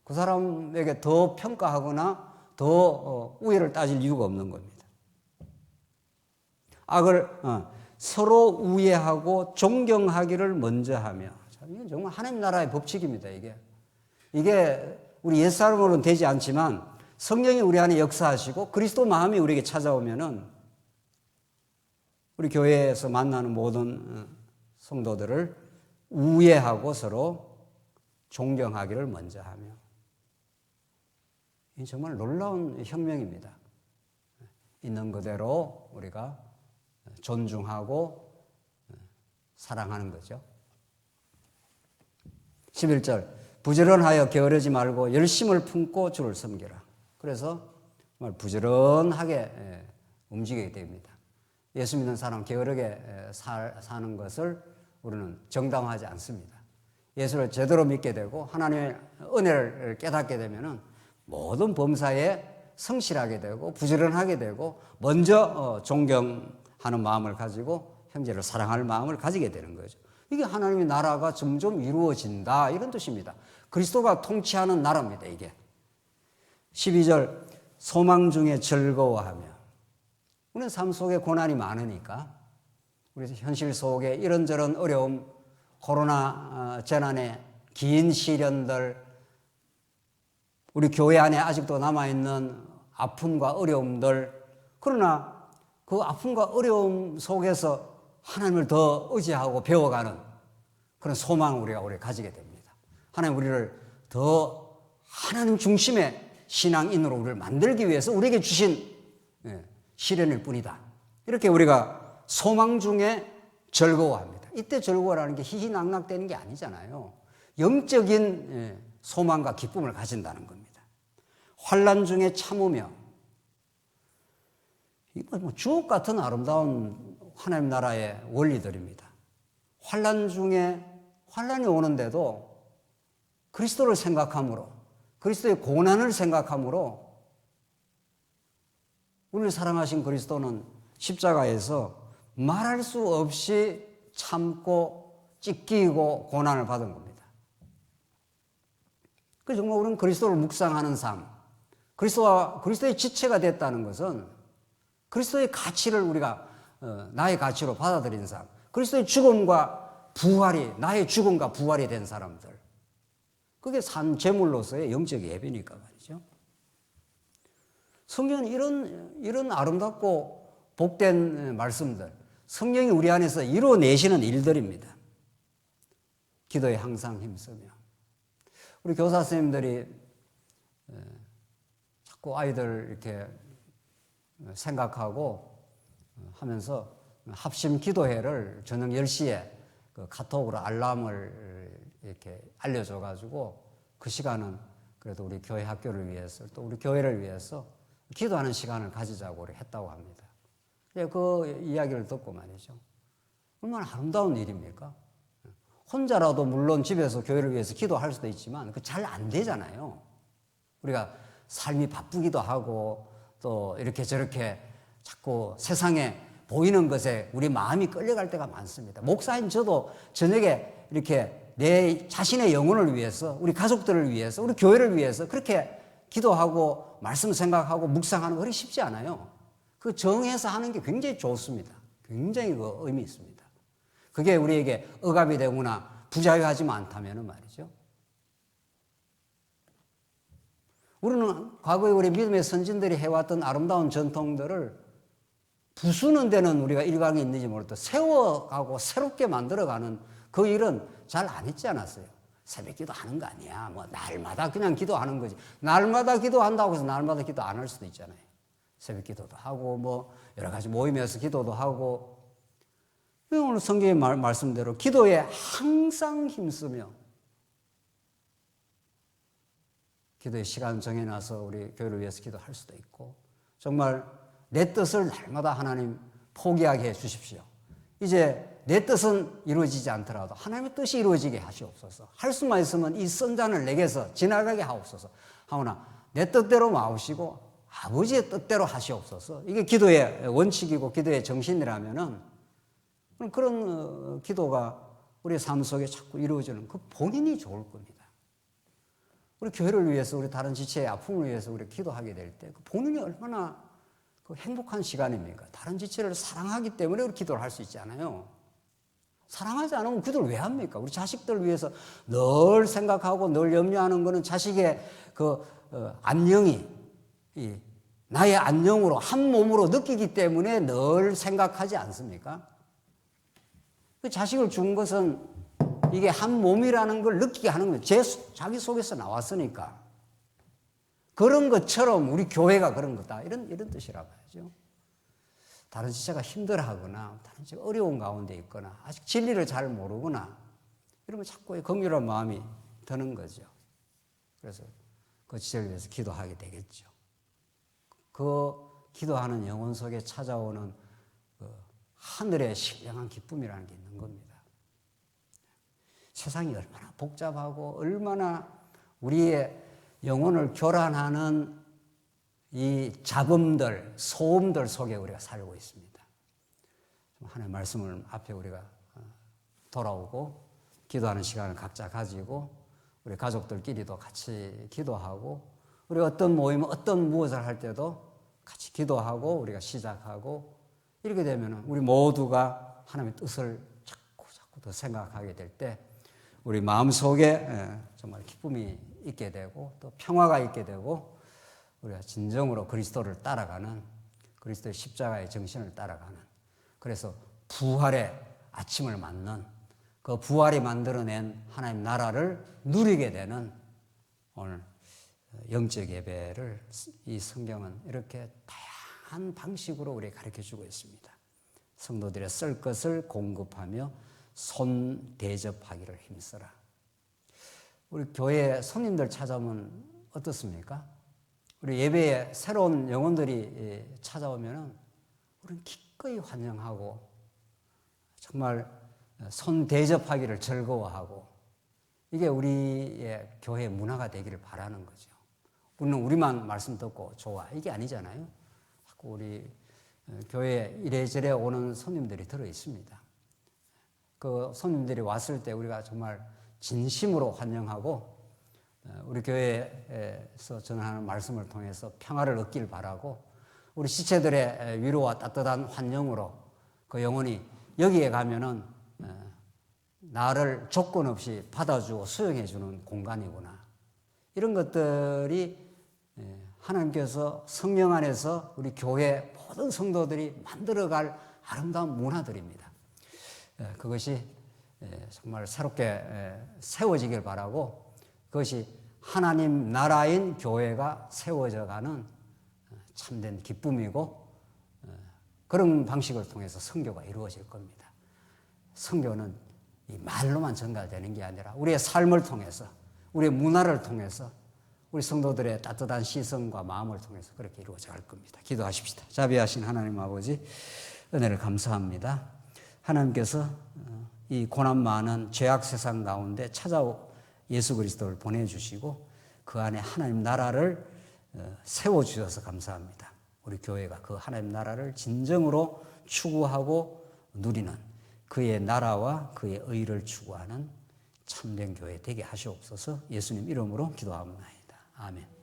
그 사람에게 더 평가하거나 더 우애를 따질 이유가 없는 겁니다. 악을 서로 우애하고 존경하기를 먼저 하며. 이건 정말 하나님 나라의 법칙입니다. 이게 우리 옛사람으로는 되지 않지만 성령이 우리 안에 역사하시고 그리스도 마음이 우리에게 찾아오면은 우리 교회에서 만나는 모든 성도들을 우애하고 서로 존경하기를 먼저 하며. 이 정말 놀라운 혁명입니다. 있는 그대로 우리가 존중하고 사랑하는 거죠. 11절 부지런하여 게으르지 말고 열심을 품고 주를 섬기라. 그래서 정말 부지런하게 움직이게 됩니다. 예수 믿는 사람 게으르게 사는 것을 우리는 정당화하지 않습니다. 예수를 제대로 믿게 되고 하나님의 은혜를 깨닫게 되면은 모든 범사에 성실하게 되고 부지런하게 되고 먼저 존경하는 마음을 가지고 형제를 사랑할 마음을 가지게 되는 거죠. 이게 하나님의 나라가 점점 이루어진다 이런 뜻입니다. 그리스도가 통치하는 나라입니다. 이게 12절 소망 중에 즐거워하며. 우리는 삶 속에 고난이 많으니까 우리 현실 속에 이런저런 어려움, 코로나 재난의 긴 시련들, 우리 교회 안에 아직도 남아있는 아픔과 어려움들, 그러나 그 아픔과 어려움 속에서 하나님을 더 의지하고 배워가는 그런 소망을 우리가 가지게 됩니다. 하나님 우리를 더 하나님 중심의 신앙인으로 우리를 만들기 위해서 우리에게 주신 시련일 뿐이다. 이렇게 우리가 소망 중에 즐거워합니다. 이때 즐거워라는 게 희희낙낙되는 게 아니잖아요. 영적인 소망과 기쁨을 가진다는 겁니다. 환난 중에 참으며. 이거 주옥 같은 아름다운 하나님 나라의 원리들입니다. 환난 중에 환난이 오는데도 그리스도를 생각함으로, 그리스도의 고난을 생각함으로 우리를 사랑하신 그리스도는 십자가에서 말할 수 없이 참고 찢기고 고난을 받은 겁니다. 그래서 정말 우리는 그리스도를 묵상하는 삶, 그리스도의 지체가 됐다는 것은 그리스도의 가치를 우리가 나의 가치로 받아들인 삶, 그리스도의 죽음과 부활이 나의 죽음과 부활이 된 사람들, 그게 산 제물로서의 영적 예배니까 말이죠. 성경은 이런 아름답고 복된 말씀들, 성령이 우리 안에서 이루어내시는 일들입니다. 기도에 항상 힘쓰며. 우리 교사 선생님들이 자꾸 아이들 이렇게 생각하고 하면서 합심 기도회를 저녁 10시에 그 카톡으로 알람을 이렇게 알려줘가지고 그 시간은 그래도 우리 교회 학교를 위해서 또 우리 교회를 위해서 기도하는 시간을 가지자고 했다고 합니다. 그 이야기를 듣고 말이죠. 얼마나 아름다운 일입니까? 혼자라도 물론 집에서 교회를 위해서 기도할 수도 있지만 그 잘 안 되잖아요. 우리가 삶이 바쁘기도 하고 또 이렇게 저렇게 자꾸 세상에 보이는 것에 우리 마음이 끌려갈 때가 많습니다. 목사인 저도 저녁에 이렇게 내 자신의 영혼을 위해서, 우리 가족들을 위해서, 우리 교회를 위해서 그렇게 기도하고 말씀 생각하고 묵상하는 거 그리 쉽지 않아요. 그 정해서 하는 게 굉장히 좋습니다. 굉장히 그 의미 있습니다. 그게 우리에게 억압이 되거나 부자유하지만 않다면 말이죠. 우리는 과거에 우리 믿음의 선진들이 해왔던 아름다운 전통들을 부수는 데는 우리가 일각이 있는지 모르도 세워가고 새롭게 만들어가는 그 일은 잘 안 했지 않았어요. 새벽 기도 하는 거 아니야. 뭐 날마다 그냥 기도하는 거지. 날마다 기도한다고 해서 날마다 기도 안 할 수도 있잖아요. 새벽 기도도 하고 뭐 여러 가지 모임에서 기도도 하고 오늘 성경의 말씀대로 기도에 항상 힘쓰며 기도의 시간 정해놔서 우리 교회를 위해서 기도할 수도 있고 정말 내 뜻을 날마다 하나님 포기하게 해주십시오. 이제 내 뜻은 이루어지지 않더라도 하나님의 뜻이 이루어지게 하시옵소서. 할 수만 있으면 이 선잔을 내게서 지나가게 하옵소서. 하오나 내 뜻대로 마우시고 아버지의 뜻대로 하시옵소서. 이게 기도의 원칙이고 기도의 정신이라면은 그런 기도가 우리의 삶 속에 자꾸 이루어지는 그 본인이 좋을 겁니다. 우리 교회를 위해서 우리 다른 지체의 아픔을 위해서 우리 기도하게 될 때 그 본인이 얼마나 그 행복한 시간입니까? 다른 지체를 사랑하기 때문에 우리 기도를 할 수 있지 않아요. 사랑하지 않으면 기도를 왜 합니까? 우리 자식들 위해서 늘 생각하고 늘 염려하는 것은 자식의 그 안녕이 나의 안녕으로 한 몸으로 느끼기 때문에 늘 생각하지 않습니까? 그 자식을 준 것은 이게 한 몸이라는 걸 느끼게 하는 거예요. 자기 속에서 나왔으니까. 그런 것처럼 우리 교회가 그런 거다. 이런 뜻이라고 하죠. 다른 지체가 힘들어하거나 다른 지체가 어려운 가운데 있거나 아직 진리를 잘 모르거나 이러면 자꾸 긍휼한 마음이 드는 거죠. 그래서 그 지체를 위해서 기도하게 되겠죠. 그 기도하는 영혼 속에 찾아오는 그 하늘의 신령한 기쁨이라는 게 있는 겁니다. 세상이 얼마나 복잡하고 얼마나 우리의 영혼을 교란하는 이 잡음들, 소음들 속에 우리가 살고 있습니다. 하나님의 말씀을 앞에 우리가 돌아오고 기도하는 시간을 각자 가지고 우리 가족들끼리도 같이 기도하고 우리 어떤 모임, 어떤 무엇을 할 때도 같이 기도하고 우리가 시작하고 이렇게 되면 우리 모두가 하나님의 뜻을 자꾸 더 생각하게 될 때 우리 마음속에 정말 기쁨이 있게 되고 또 평화가 있게 되고 우리가 진정으로 그리스도를 따라가는 그리스도의 십자가의 정신을 따라가는 그래서 부활의 아침을 맞는 그 부활이 만들어낸 하나님 나라를 누리게 되는 오늘 영적 예배를 이 성경은 이렇게 다양한 방식으로 우리에게 가르쳐주고 있습니다. 성도들의 쓸 것을 공급하며 손 대접하기를 힘써라. 우리 교회 손님들 찾아오면 어떻습니까? 우리 예배에 새로운 영혼들이 찾아오면 우리는 기꺼이 환영하고 정말 손 대접하기를 즐거워하고 이게 우리의 교회 문화가 되기를 바라는 거죠. 우리는 우리만 말씀 듣고 좋아 이게 아니잖아요. 자꾸 우리 교회에 이래저래 오는 손님들이 들어 있습니다. 그 손님들이 왔을 때 우리가 정말 진심으로 환영하고 우리 교회에서 전하는 말씀을 통해서 평화를 얻길 바라고 우리 지체들의 위로와 따뜻한 환영으로 그 영혼이 여기에 가면은 나를 조건 없이 받아주고 수용해주는 공간이구나. 이런 것들이 하나님께서 성령 안에서 우리 교회 모든 성도들이 만들어갈 아름다운 문화들입니다. 그것이 정말 새롭게 세워지길 바라고 그것이 하나님 나라인 교회가 세워져가는 참된 기쁨이고 그런 방식을 통해서 선교가 이루어질 겁니다. 선교는 이 말로만 전달되는 게 아니라 우리의 삶을 통해서, 우리의 문화를 통해서, 우리 성도들의 따뜻한 시선과 마음을 통해서 그렇게 이루어져 갈 겁니다. 기도하십시다. 자비하신 하나님 아버지, 은혜를 감사합니다. 하나님께서 이 고난 많은 죄악 세상 가운데 찾아오 예수 그리스도를 보내주시고 그 안에 하나님 나라를 세워주셔서 감사합니다. 우리 교회가 그 하나님 나라를 진정으로 추구하고 누리는, 그의 나라와 그의 의를 추구하는 참된 교회 되게 하시옵소서. 예수님 이름으로 기도합니다. 아멘.